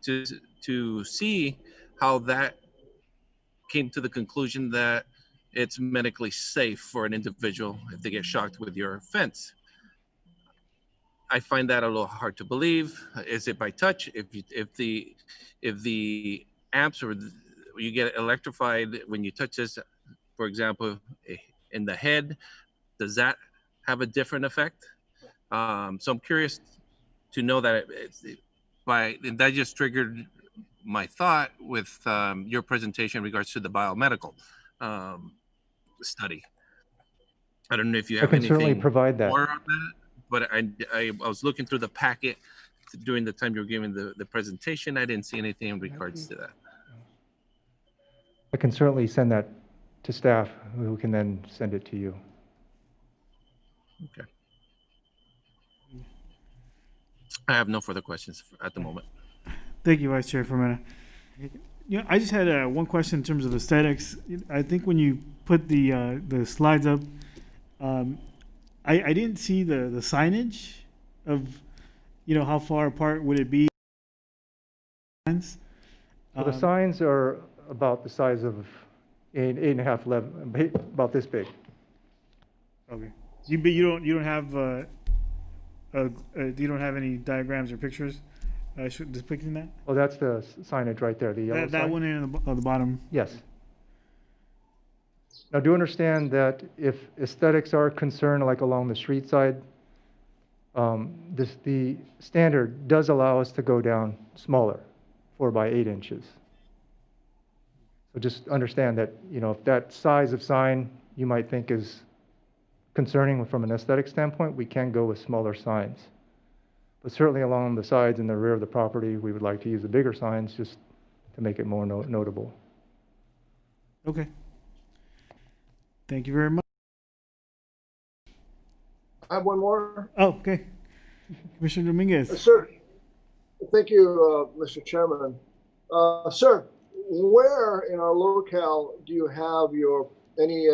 to to see how that came to the conclusion that it's medically safe for an individual if they get shocked with your fence. I find that a little hard to believe. Is it by touch? If the amps or you get electrified when you touch this, for example, in the head, does that have a different effect? So I'm curious to know that that just triggered my thought with your presentation in regards to the biomedical study. I don't know if you I have can certainly anything provide that. more on that, but I was looking through the packet during the time you were giving the presentation. I didn't see anything in regards to that. I can certainly send that to staff, who can then send it to you. Okay. I have no further questions at the moment. Thank you, Vice Chair Fermetta. I just had one question in terms of aesthetics. I think when you put the slides up, I didn't see the signage of, how far apart would it be? So the signs are about the size of 8.5, 11, about this big. Okay. You don't have you don't have any diagrams or pictures depicting that? Oh, that's the signage right there, the yellow That sign? one in the bottom. Yes. Now, do understand that if aesthetics are concerned, like along the street side, the standard does allow us to go down smaller, 4 by 8 inches. So just understand that, if that size of sign you might think is concerning from an aesthetic standpoint, we can go with smaller signs. But certainly along the sides and the rear of the property, we would like to use the bigger signs just to make it more notable. Okay. Thank you very much. I have one more. Oh, okay. Commissioner Dominguez. Sir, thank you, Mr. Chairman. Sir, where in our locale do you have any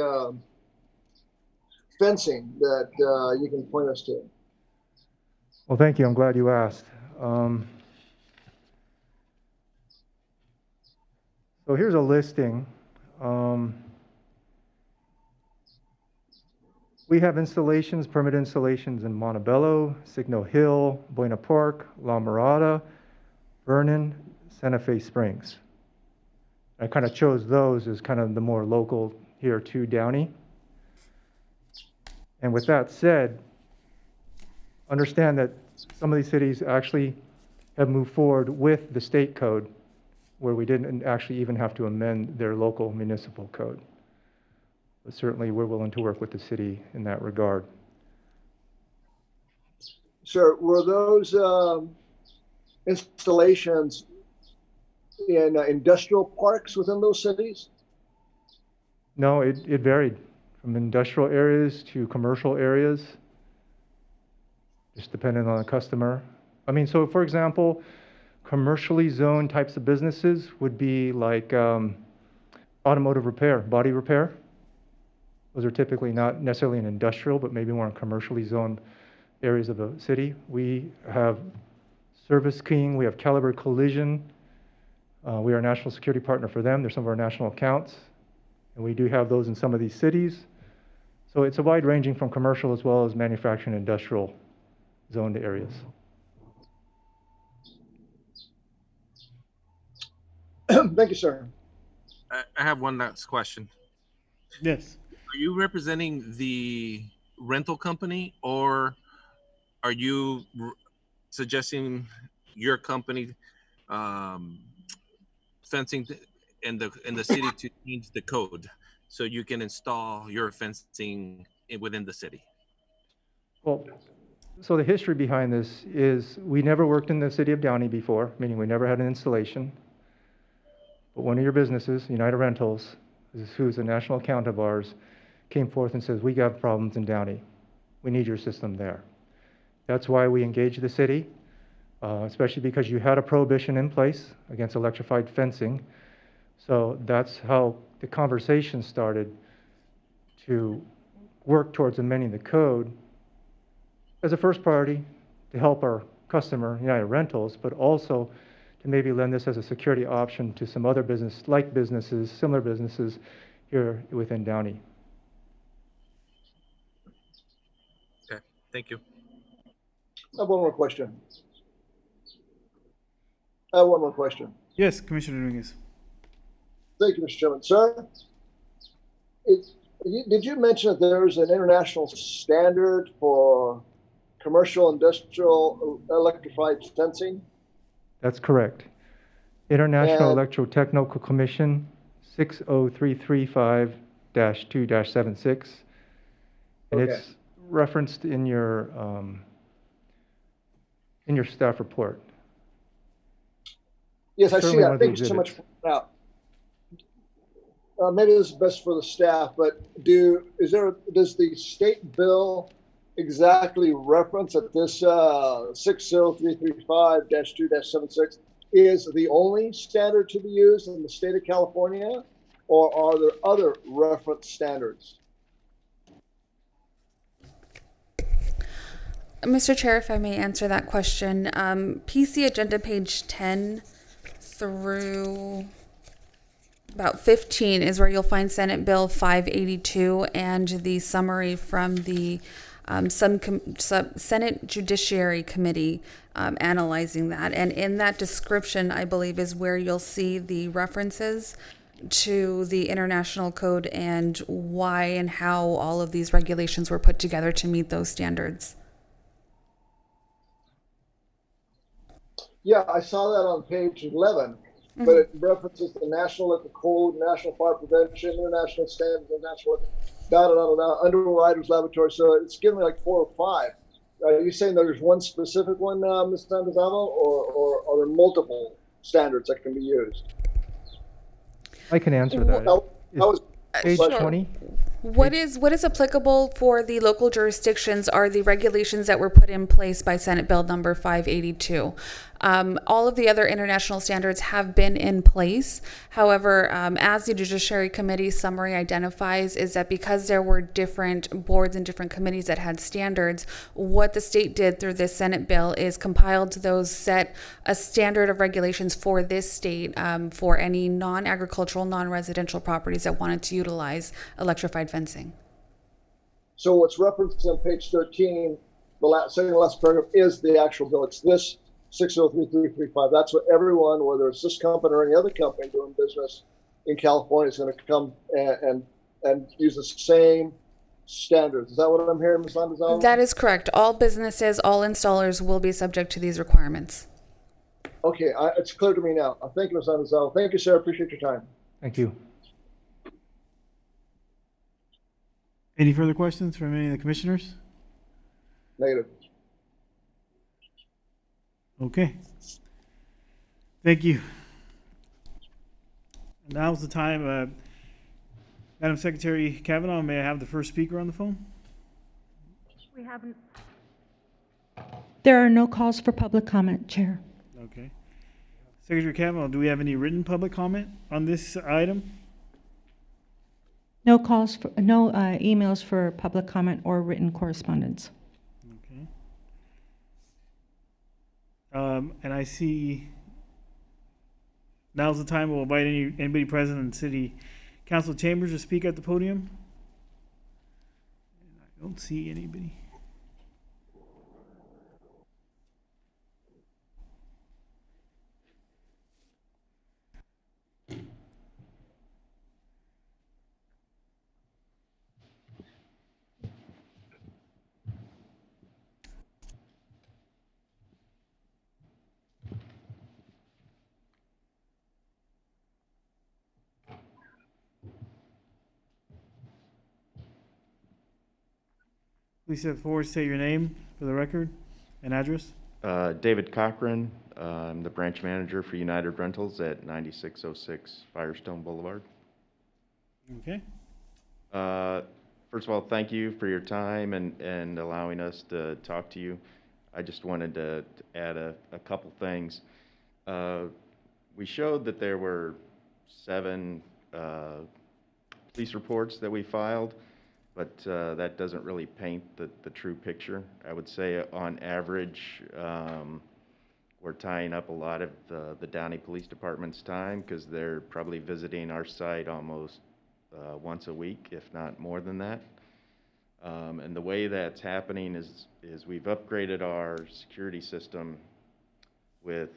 fencing that you can point us to? Well, thank you. I'm glad you asked. So here's a listing. We have permit installations in Montebello, Signal Hill, Buena Park, La Mirada, Vernon, Santa Fe Springs. I kind of chose those as kind of the more local here to Downey. And with that said, understand that some of these cities actually have moved forward with the state code where we didn't actually even have to amend their local municipal code. But certainly we're willing to work with the city in that regard. Sir, were those installations in industrial parks within those cities? No, it varied from industrial areas to commercial areas, just depending on the customer. I mean, so for example, commercially zoned types of businesses would be like automotive repair, body repair. Those are typically not necessarily in industrial, but maybe more in commercially zoned areas of the city. We have Service King, we have Caliber Collision. We are a national security partner for them. They're some of our national accounts. And we do have those in some of these cities. So it's a wide ranging from commercial as well as manufacturing and industrial zoned areas. Thank you, sir. I have one last question. Yes. Are you representing the rental company, or are you suggesting your company fencing in the city to change the code so you can install your fencing within the city? Well, so the history behind this is we never worked in the city of Downey before, meaning we never had an installation. But one of your businesses, United Rentals, who's a national account of ours, came forth and says, we got problems in Downey. We need your system there. That's why we engaged the city, especially because you had a prohibition in place against electrified fencing. So that's how the conversation started to work towards amending the code as a first priority to help our customer, United Rentals, but also to maybe lend this as a security option to some other businesses, similar businesses here within Downey. Okay, thank you. I have one more question. I have one more question. Yes, Commissioner Dominguez. Thank you, Mr. Chairman. Sir, did you mention that there's an international standard for commercial industrial electrified fencing? That's correct. International And- Electrotechnical Commission 60335-2-76. And Okay. it's referenced in your staff report. Yes, I see Certainly one that. of the Thank you so much for exhibits. that. Maybe this is best for the staff, but does the state bill exactly reference that this 60335-2-76 is the only standard to be used in the state of California, or are there other reference standards? Mr. Chair, if I may answer that question, PC agenda page 10 through about 15 is where you'll find Senate Bill 582 and the summary from the Senate Judiciary Committee analyzing that. And in that description, I believe, is where you'll see the references to the international code and why and how all of these regulations were put together to meet those standards. Yeah, I saw that on page 11, but it references the National Electric Code, National Fire Prevention, International Standards, International Underwriters Laboratory. So it's giving me like 4 or 5. Are you saying there's one specific one, Ms. Sandazano, or are there multiple standards that can be used? I can answer that. That was Page Sure. 20. What is applicable for the local jurisdictions are the regulations that were put in place by Senate Bill number 582. All of the other international standards have been in place. However, as the Judiciary Committee summary identifies, is that because there were different boards and different committees that had standards, what the state did through this Senate bill is compiled those, set a standard of regulations for this state for any non-agricultural, non-residential properties that wanted to utilize electrified fencing. So what's referenced on page 13, the second to last paragraph, is the actual bill. It's this 60335. That's what everyone, whether it's this company or any other company doing business in California, is going to come and use the same standards. Is that what I'm hearing, Ms. Landazal? That is correct. All businesses, all installers will be subject to these requirements. Okay, it's clear to me now. Thank you, Ms. Landazal. Thank you, sir. I appreciate your time. Thank you. Any further questions from any of the commissioners? Negative. Okay. Thank you. Now's the time. Madam Secretary Kavanaugh, may I have the first speaker on the phone? We haven't. There are no calls for public comment, Chair. Okay. Secretary Kavanaugh, do we have any written public comment on this item? No calls for, no emails for public comment or written correspondence. Okay. And I see now's the time we'll invite anybody present in city council chambers to speak at the podium. I don't see anybody. Please step forward, state your name for the record and address. David Cochrane. I'm the branch manager for United Rentals at 9606 Firestone Boulevard. Okay. First of all, thank you for your time and allowing us to talk to you. I just wanted to add a couple things. We showed that there were 7 police reports that we filed, but that doesn't really paint the true picture. I would say on average, we're tying up a lot of the Downey Police Department's time because they're probably visiting our site almost once a week, if not more than that. And the way that's happening is we've upgraded our security system with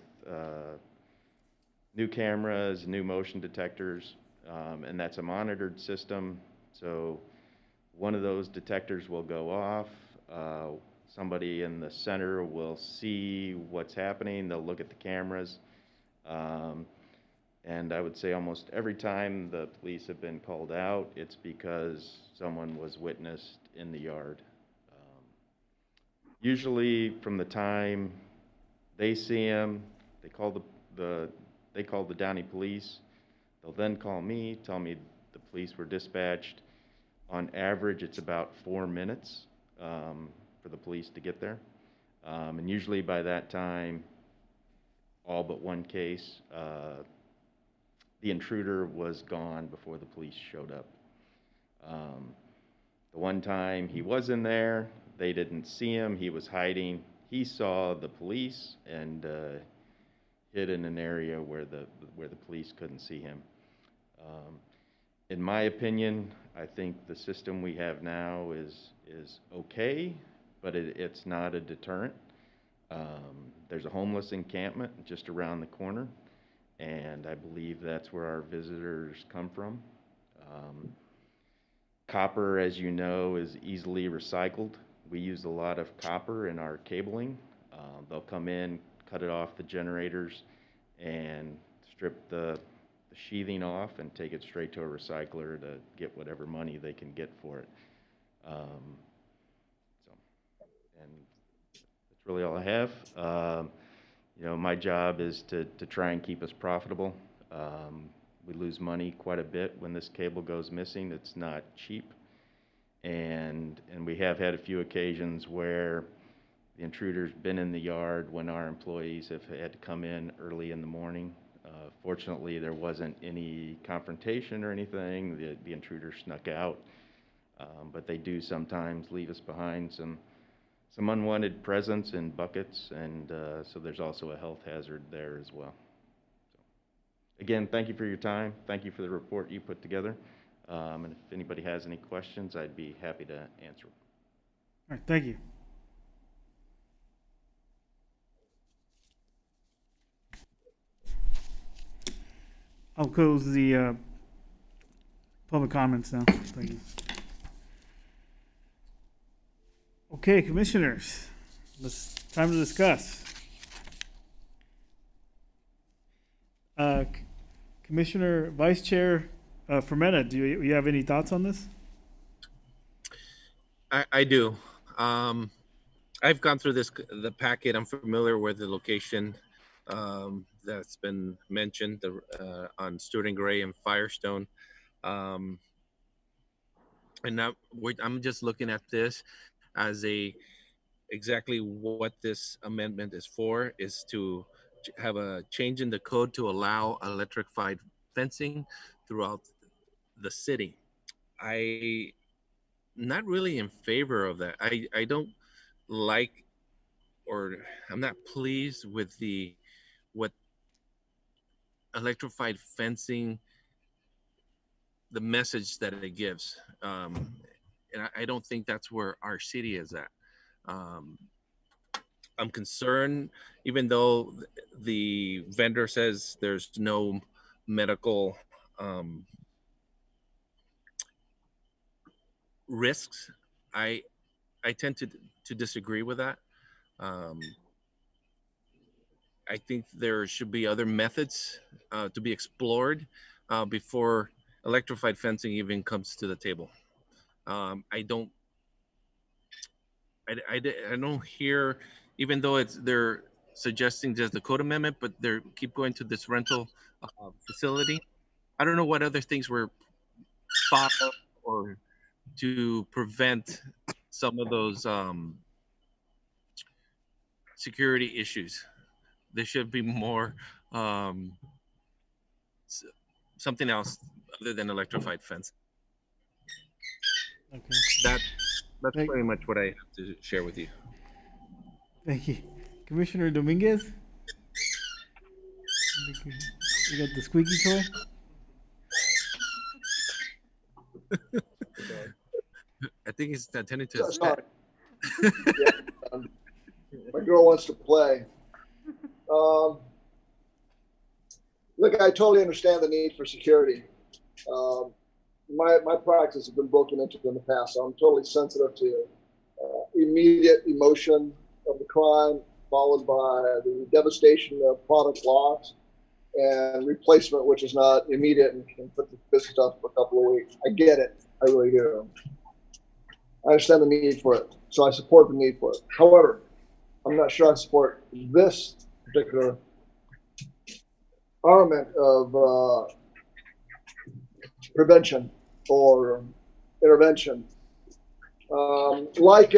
new cameras, new motion detectors, and that's a monitored system. So one of those detectors will go off. Somebody in the center will see what's happening. They'll look at the cameras. And I would say almost every time the police have been called out, it's because someone was witnessed in the yard. Usually from the time they see him, they call the Downey police. They'll then call me, tell me the police were dispatched. On average, it's about 4 minutes for the police to get there. And usually by that time, all but one case, the intruder was gone before the police showed up. The one time he was in there, they didn't see him. He was hiding. He saw the police and hid in an area where the police couldn't see him. In my opinion, I think the system we have now is okay, but it's not a deterrent. There's a homeless encampment just around the corner, and I believe that's where our visitors come from. Copper, as you know, is easily recycled. We use a lot of copper in our cabling. They'll come in, cut it off the generators, and strip the sheathing off and take it straight to a recycler to get whatever money they can get for it. And that's really all I have. You know, my job is to try and keep us profitable. We lose money quite a bit when this cable goes missing. It's not cheap. And we have had a few occasions where the intruder's been in the yard when our employees have had to come in early in the morning. Fortunately, there wasn't any confrontation or anything. The intruder snuck out. But they do sometimes leave us behind some unwanted presents in buckets, and so there's also a health hazard there as well. So, again, thank you for your time. Thank you for the report you put together. And if anybody has any questions, I'd be happy to answer. All right, thank you. I'll close the public comments now. Thank you. Okay, commissioners, it's time to discuss. Commissioner Vice Chair Fermetta, do you have any thoughts on this? I do. I've gone through the packet. I'm familiar with the location that's been mentioned on Stewart and Gray and Firestone. And now I'm just looking at this as exactly what this amendment is for, is to have a change in the code to allow electrified fencing throughout the city. I'm not really in favor of that. I don't like, or I'm not pleased with what electrified fencing, the message that it gives. And I don't think that's where our city is at. I'm concerned, even though the vendor says there's no medical risks. I tend to disagree with that. I think there should be other methods to be explored before electrified fencing even comes to the table. I don't hear, even though they're suggesting just the code amendment, but they keep going to this rental facility. I don't know what other things were thought of or to prevent some of those security issues. There should be more something else other than electrified fence. Okay. That's pretty much what I have to share with you. Thank you. Commissioner Dominguez? You got the squeaky toy? I think he's attending to his Sorry. pet. Yeah, my girl wants to play. Look, I totally understand the need for security. My practice has been broken into in the past, so I'm totally sensitive to immediate emotion of the crime, followed by the devastation of product loss and replacement, which is not immediate and can put the business up for a couple of weeks. I get it. I really do. I understand the need for it, so I support the need for it. However, I'm not sure I support this particular element of prevention or intervention. Like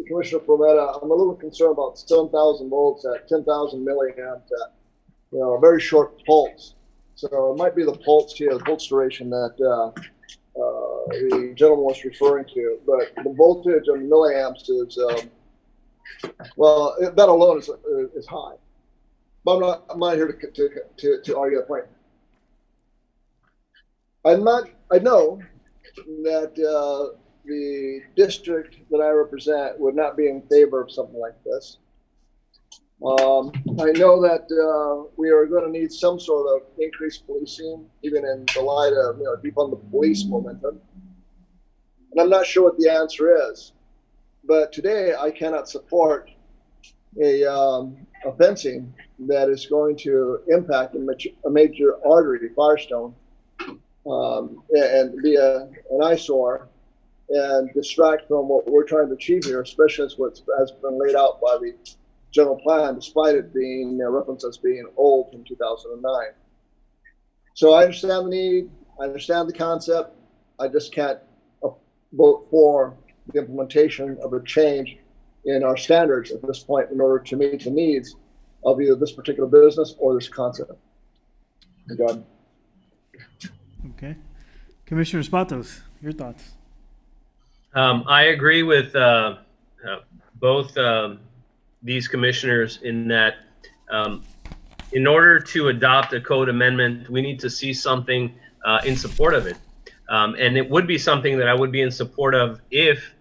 Commissioner Prometa, I'm a little concerned about 7,000 volts at 10,000 milliamps at a very short pulse. So it might be the pulse here, the pulse duration that the gentleman was referring to. But the voltage in milliamps is, well, that alone is high. But I'm not here to argue that point. I know that the district that I represent would not be in favor of something like this. I know that we are going to need some sort of increased policing, even in the light of defund the police momentum. And I'm not sure what the answer is. But today I cannot support a fencing that is going to impact a major artery, Firestone, and be an eyesore and distract from what we're trying to achieve here, especially as what has been laid out by the general plan, despite it being referenced as being old from 2009. So I understand the need, I understand the concept, I just can't vote for the implementation of a change in our standards at this point in order to meet the needs of either this particular business or this concept. God. Okay. Commissioner Spatos, your thoughts? I agree with both these commissioners in that in order to adopt a code amendment, we need to see something in support of it. And it would be something that I would be in support of if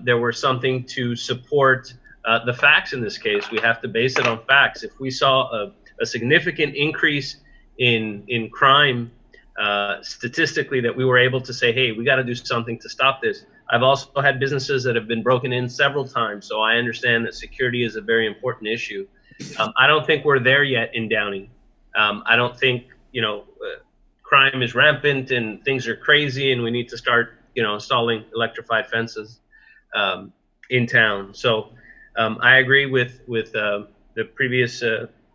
there were something to support the facts in this case. We have to base it on facts. If we saw a significant increase in crime statistically, that we were able to say, hey, we got to do something to stop this. I've also had businesses that have been broken in several times, so I understand that security is a very important issue. I don't think we're there yet in Downey. I don't think, crime is rampant and things are crazy and we need to start, installing electrified fences in town. So I agree with the previous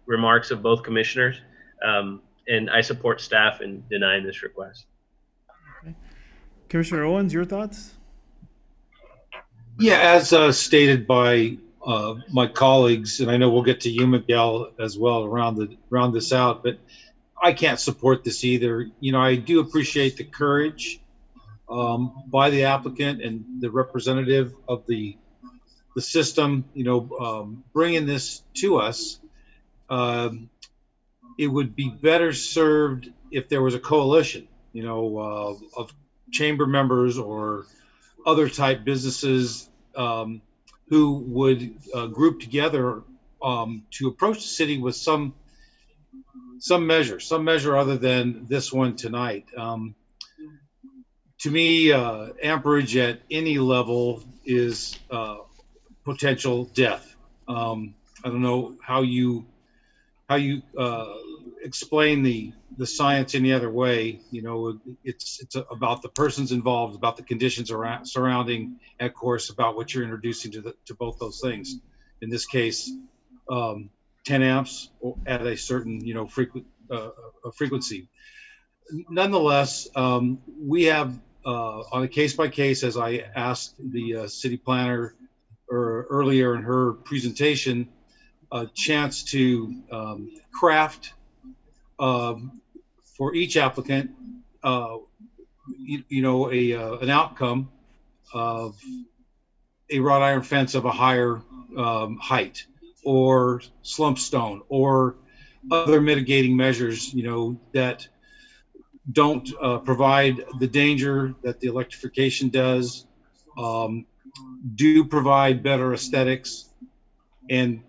remarks of both commissioners, and I support staff in denying this request. Okay. Commissioner Owens, your thoughts? Yeah, as stated by my colleagues, and I know we'll get to you, Miguel, as well, round this out, but I can't support this either. I do appreciate the courage by the applicant and the representative of the system, bringing this to us. It would be better served if there was a coalition, of chamber members or other type businesses who would group together to approach the city with some measure other than this one tonight. To me, amperage at any level is potential death. I don't know how you explain the the science any other way. You know, it's about the persons involved, about the conditions around surrounding, and of course, about what you're introducing to both those things. In this case, 10 amps at a certain, you know, frequency. Nonetheless, we have on a case by case, as I asked the city planner earlier in her presentation, a chance to craft for each applicant, you know, an outcome of a wrought iron fence of a higher height, or slump stone, or other mitigating measures, you know, that don't provide the danger that the electrification does, do provide better aesthetics, and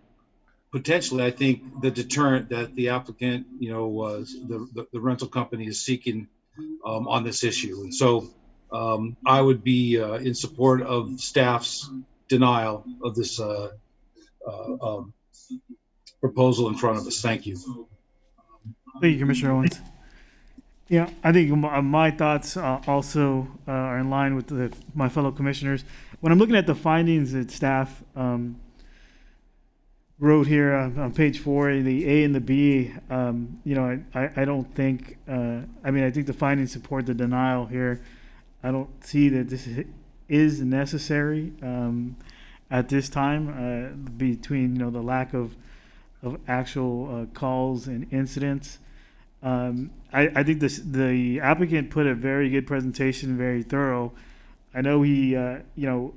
potentially, I think, the deterrent that the applicant, you know, was the rental company is seeking on this issue. And so I would be in support of staff's denial of this proposal in front of us. Thank you. Thank you, Commissioner Owens. Yeah, I think my thoughts also are in line with my fellow commissioners. When I'm looking at the findings that staff wrote here on page 4, the A and the B, you know, I don't think, I mean, I think the findings support the denial here. I don't see that this is necessary at this time between, you know, the lack of actual calls and incidents. I think the applicant put a very good presentation, very thorough. I know he, you know,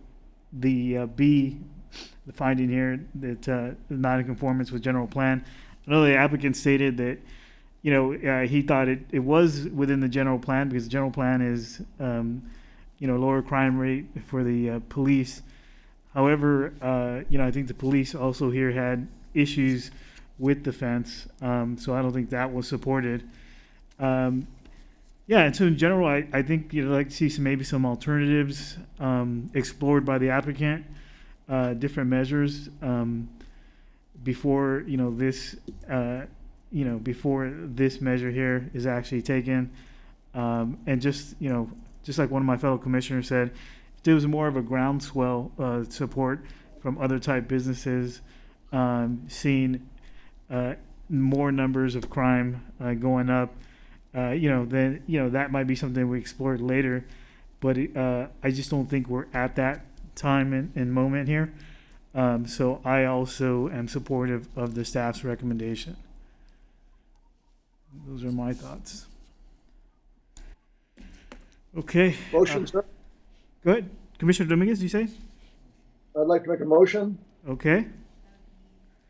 the B, the finding here that not in conformance with general plan. I know the applicant stated that, you know, he thought it was within the general plan because the general plan is, you know, lower crime rate for the police. However, you know, I think the police also here had issues with the fence, so I don't think that was supported. Yeah, and so in general, I think you'd like to see maybe some alternatives explored by the applicant, different measures before, you know, this, you know, before this measure here is actually taken, and just, you know, just like one of my fellow commissioners said, if there was more of a groundswell support from other type businesses, seeing more numbers of crime going up, you know, then, you know, that might be something we explored later. But I just don't think we're at that time and moment here. So I also am supportive of the staff's recommendation. Those are my thoughts. Okay. Motion, sir. Go ahead. Commissioner Dominguez, you say? I'd like to make a motion. Okay. I'd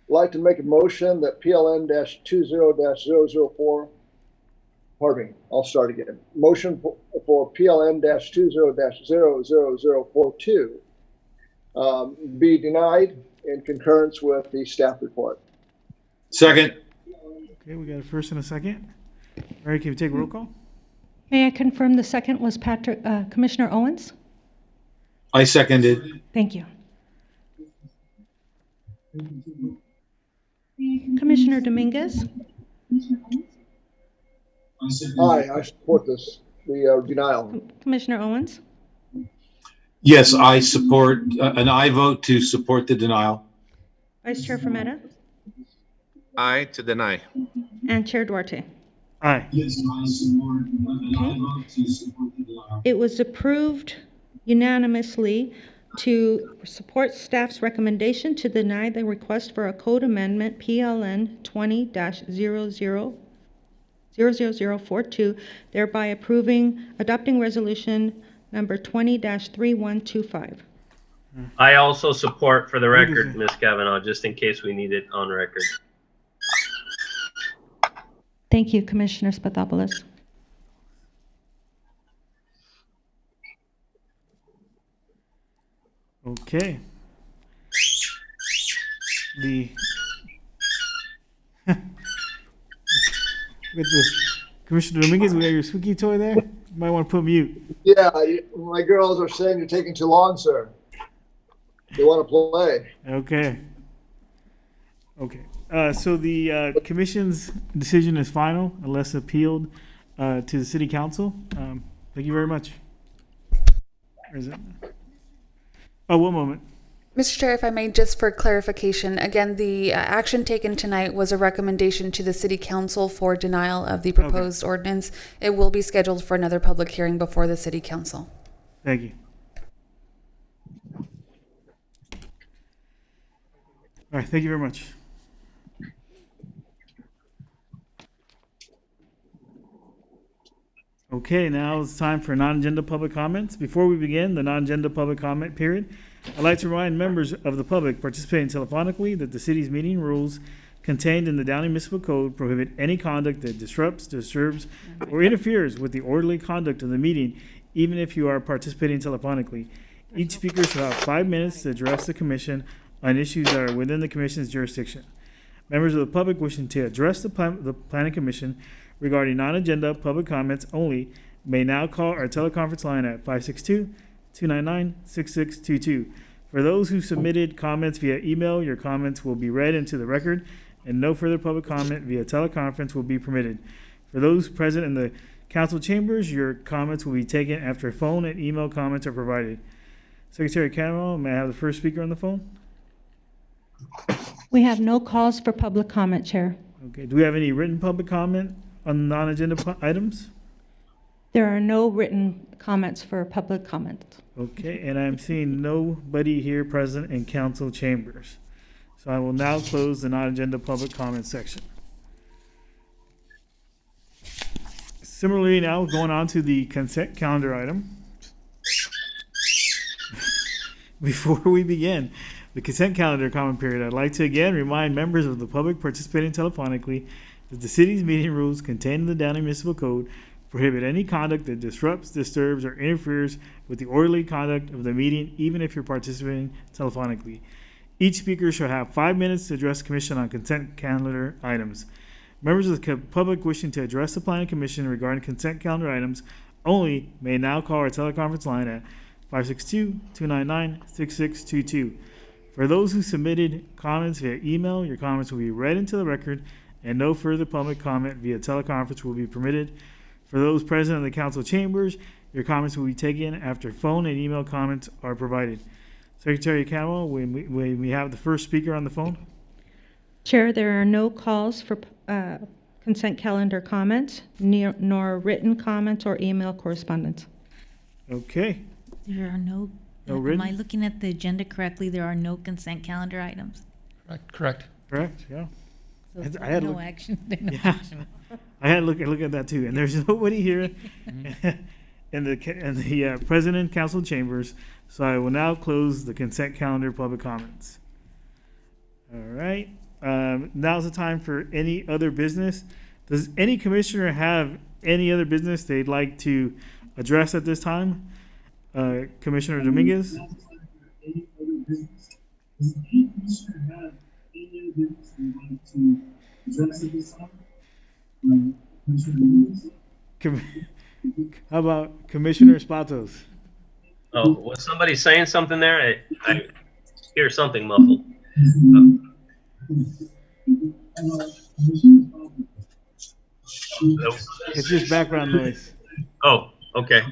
like to make a motion that PLN-20-004, pardon me, I'll start again. Motion for PLN-20-00042 be denied in concurrence with the staff report. Second. Okay, we got a first and a second. Mary, can you take a roll call? May I confirm the second was Commissioner Owens? I seconded. Thank you. Commissioner Dominguez? Aye, I support this, the denial. Commissioner Owens? Yes, I support, an I vote to support the denial. Vice Chair Fermetta? Aye to deny. And Chair Duarte? Aye. Yes, I support, an I vote to support the denial. It was approved unanimously to support staff's recommendation to deny the request for a code amendment PLN 20-00042, thereby adopting resolution number 20-3125. I also support, for the record, Ms. Kavanaugh, just in case we need it on record. Thank you, Commissioner Spathopoulos. Okay. With the Commissioner Dominguez, we got your squeaky toy there. You might want to put mute. Yeah, my girls are saying you're taking too long, sir. They want to play. Okay. Okay. So the commission's decision is final unless appealed to the city council. Thank you very much. Where is it? Oh, one moment. Mr. Chair, if I may, just for clarification, again, the action taken tonight was a recommendation to the City Council for denial of the proposed ordinance. It will be scheduled for another public hearing before the City Council. Thank you. All right, thank you very much. Okay, now it's time for non-agenda public comments. Before we begin the non-agenda public comment period, I'd like to remind members of the public participating telephonically that the city's meeting rules contained in the Downey Municipal Code prohibit any conduct that disrupts, disturbs, or interferes with the orderly conduct of the meeting, even if you are participating telephonically. Each speaker shall have 5 minutes to address the commission on issues that are within the commission's jurisdiction. Members of the public wishing to address the planning commission regarding non-agenda public comments only may now call our teleconference line at 562-299-6622. For those who submitted comments via email, your comments will be read into the record, and no further public comment via teleconference will be permitted. For those present in the council chambers, your comments will be taken after phone and email comments are provided. Secretary Canwell, may I have the first speaker on the phone? We have no calls for public comment, Chair. Okay, do we have any written public comment on non-agenda items? There are no written comments for public comment. Okay, and I'm seeing nobody here present in council chambers. So I will now close the non-agenda public comment section. Similarly, now going on to the consent calendar item. Before we begin the consent calendar comment period, I'd like to again remind members of the public participating telephonically that the city's meeting rules contained in the Downey Municipal Code prohibit any conduct that disrupts, disturbs, or interferes with the orderly conduct of the meeting, even if you're participating telephonically. Each speaker shall have 5 minutes to address the commission on consent calendar items. Members of the public wishing to address the planning commission regarding consent calendar items only may now call our teleconference line at 562-299-6622. For those who submitted comments via email, your comments will be read into the record, and no further public comment via teleconference will be permitted. For those present in the council chambers, your comments will be taken after phone and email comments are provided. Secretary Canwell, we have the first speaker on the phone. Chair, there are no calls for consent calendar comments, nor written comments or email correspondence. Okay. There are no, No am written? I looking at the agenda correctly? There are no consent calendar items. Correct. Correct, yeah. So I had no look- action. There's no Yeah. action. I had to look at that too, and there's nobody here in the president council chambers, so I will now close the consent calendar public comments. All right, now's the time for any other business. Does any commissioner have any other business they'd like to address at this time? Commissioner Dominguez? How about Commissioner Spatos? Oh, was somebody saying something there? I hear something muffled. Hello? It's just background noise. Oh, okay.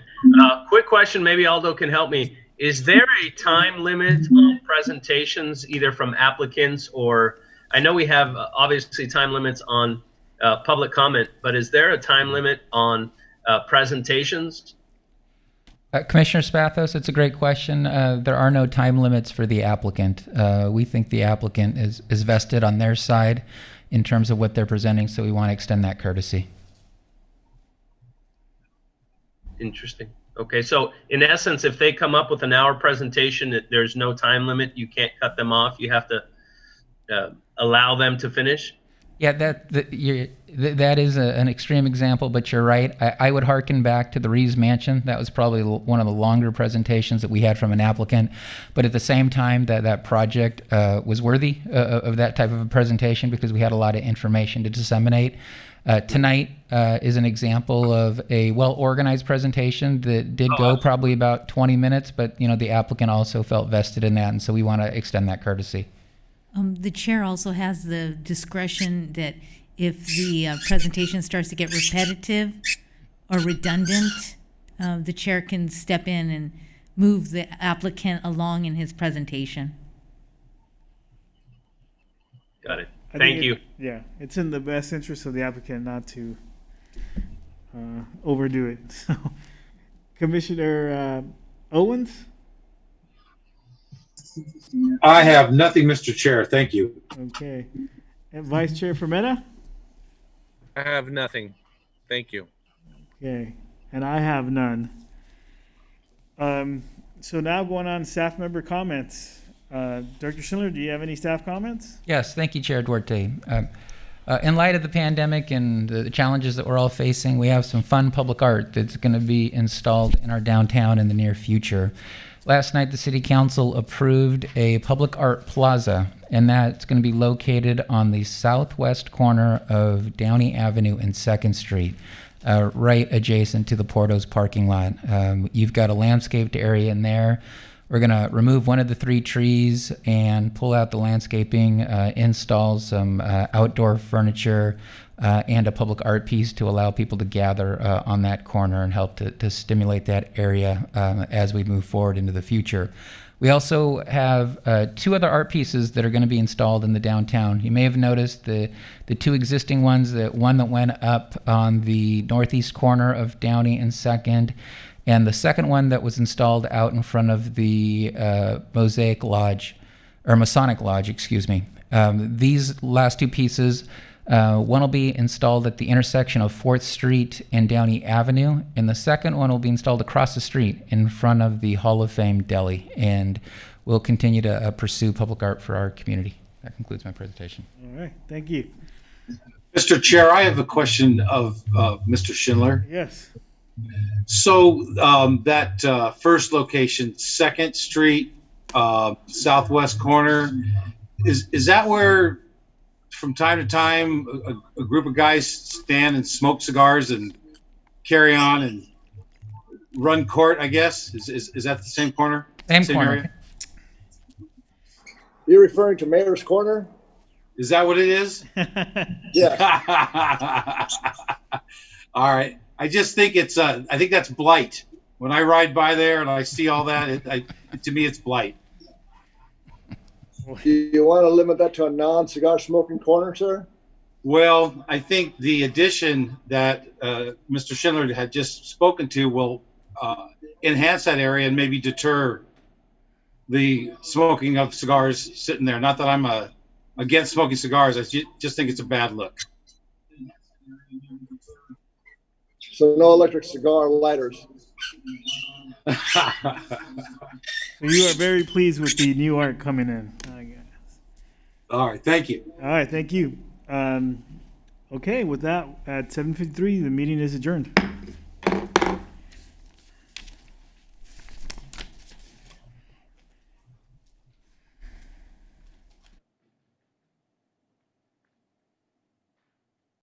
Quick question, maybe Aldo can help me. Is there a time limit on presentations, either from applicants or, I know we have obviously time limits on public comment, but is there a time limit on presentations? Commissioner Spathos, it's a great question. There are no time limits for the applicant. We think the applicant is vested on their side in terms of what they're presenting, so we want to extend that courtesy. Interesting. Okay, so in essence, if they come up with an hour presentation, there's no time limit. You can't cut them off. You have to allow them to finish. Yeah, that is an extreme example, but you're right. I would hearken back to the Reeves Mansion. That was probably one of the longer presentations that we had from an applicant. But at the same time, that project was worthy of that type of a presentation because we had a lot of information to disseminate. Tonight is an example of a well-organized presentation that did go probably about 20 minutes, but the applicant also felt vested in that, and so we want to extend that courtesy. The chair also has the discretion that if the presentation starts to get repetitive or redundant, the chair can step in and move the applicant along in his presentation. Got it. I Thank think you. Yeah, it's in the best interest of the applicant not to overdo it. So, Commissioner Owens? I have nothing, Mr. Chair. Thank you. Okay. And Vice Chair Fermetta? I have nothing. Thank you. Okay. And I have none. So now going on staff member comments. Director Schindler, do you have any staff comments? Yes, thank you, Chair Duarte. In light of the pandemic and the challenges that we're all facing, we have some fun public art that's going to be installed in our downtown in the near future. Last night, the City Council approved a public art plaza, and that's going to be located on the southwest corner of Downey Avenue and 2nd Street, right adjacent to the Porto's parking lot. You've got a landscaped area in there. We're going to remove one of the 3 trees and pull out the landscaping, install some outdoor furniture, and a public art piece to allow people to gather on that corner and help to stimulate that area as we move forward into the future. We also have 2 other art pieces that are going to be installed in the downtown. You may have noticed the 2 existing ones, one that went up on the northeast corner of Downey and 2nd, and the second one that was installed out in front of the Masonic Lodge, excuse me. These last 2 pieces, one will be installed at the intersection of 4th Street and Downey Avenue, and the second one will be installed across the street in front of the Hall of Fame Deli, and we'll continue to pursue public art for our community. That concludes my presentation. All right, thank you. Mr. Chair, I have a question of Mr. Schindler. Yes. So that first location, 2nd Street, southwest corner, is that where from time to time a group of guys stand and smoke cigars and carry on and run court, I guess? Is that the same corner? Same corner. Area? You're referring to Mayor's Corner? Is that what it is? Yeah. All right. I just think it's I think that's blight. When I ride by there and I see all that, to me it's blight. Do you want to limit that to a non-cigar smoking corner, sir? Well, I think the addition that Mr. Schindler had just spoken to will enhance that area and maybe deter the smoking of cigars sitting there. Not that I'm against smoking cigars. I just think it's a bad look. So no electric cigar lighters. So you are very pleased with the new art coming in, I guess. All right, thank you. All right, thank you. Okay, with that, at 7:53, the meeting is adjourned.